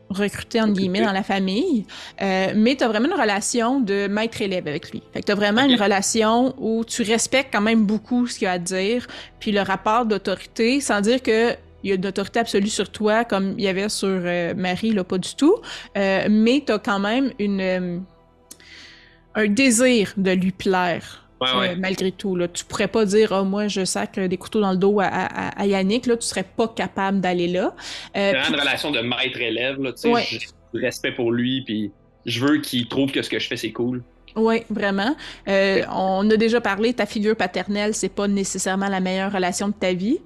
recruté, entre guillemets, Recruté. dans la famille, mais tu as vraiment une relation de maître-élève avec lui. Fait que tu as vraiment une OK. relation où tu respectes quand même beaucoup ce qu'il a à dire, puis le rapport d'autorité, sans dire que il y a une autorité absolue sur toi, comme il y avait sur Marie, là, pas du tout, mais tu as quand même un désir de lui plaire. Ouais, ouais. Malgré tout, là. Tu pourrais pas dire, oh, moi, je sac des couteaux dans le dos à Yannick, là, tu serais pas capable d'aller là. C'est vraiment Puis, une relation de maître-élève, là, tu sais, ouais, j'ai du respect pour lui, puis je veux qu'il trouve que ce que je fais, c'est cool. oui, vraiment. On a déjà parlé, ta figure paternelle, c'est pas nécessairement la meilleure relation de ta vie.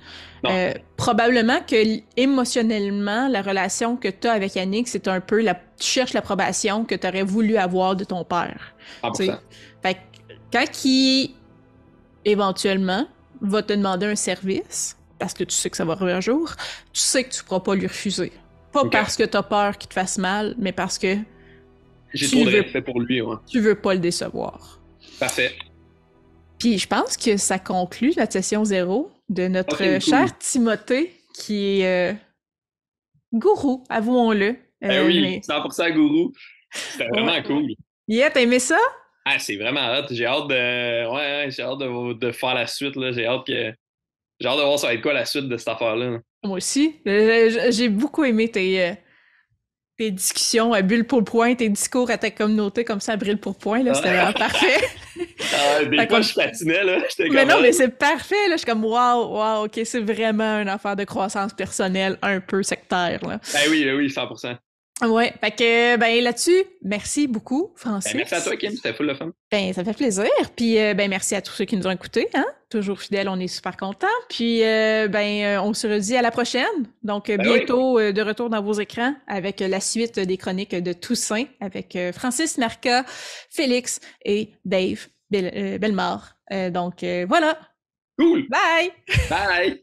Non, Probablement que émotionnellement, la relation que tu as avec Yannick, c'est un peu tu cherches l'approbation que tu aurais voulu avoir de ton père. Tu sais. 100%. Fait que quand il éventuellement va te demander un service, parce que tu sais que ça va arriver un jour, tu sais que tu pourras pas lui refuser. Pas OK. parce que tu as peur qu'il te fasse mal, mais parce que J'ai trop tu de veux, respect pour lui, ouais. tu veux pas le décevoir. Parfait. Puis je pense que ça conclut notre session zéro de notre OK, cool. cher Timothée, qui est gourou, avouons-le. Ben oui, Mais 100% gourou. C'était ouais. vraiment cool. Yeah, t'as aimé ça? Ah, c'est vraiment hot. J'ai hâte de. Ouais, ouais, j'ai hâte de faire la suite, là. J'ai hâte de voir ça va être quoi la suite de cette affaire-là. Moi aussi. J'ai beaucoup aimé tes discussions à bulle pour point, tes discours à ta communauté comme ça à brille pour point, là, c'était vraiment Ah, parfait. ah, des Fait fois, qu'on- je patinais, là. J'étais Mais comme. non, mais c'est parfait, là. Je suis comme, waouh, waouh, ok, c'est vraiment une affaire de croissance personnelle un peu sectaire, là. Ben oui, 100%. Ouais, fait que, ben là-dessus, merci beaucoup, Ben, merci à Francis. toi, Kim. C'était full le fun. Ben, ça fait plaisir. Puis, ben, merci à tous ceux qui nous ont écoutés, hein. Toujours fidèles, on est super contents. Puis, on se redit à la prochaine. Donc, Ben oui. bientôt, de retour dans vos écrans avec la suite des chroniques de Toussaint avec Francis Marca, Félix et Dave Bellemare. Donc, voilà. Cool. Bye! Bye.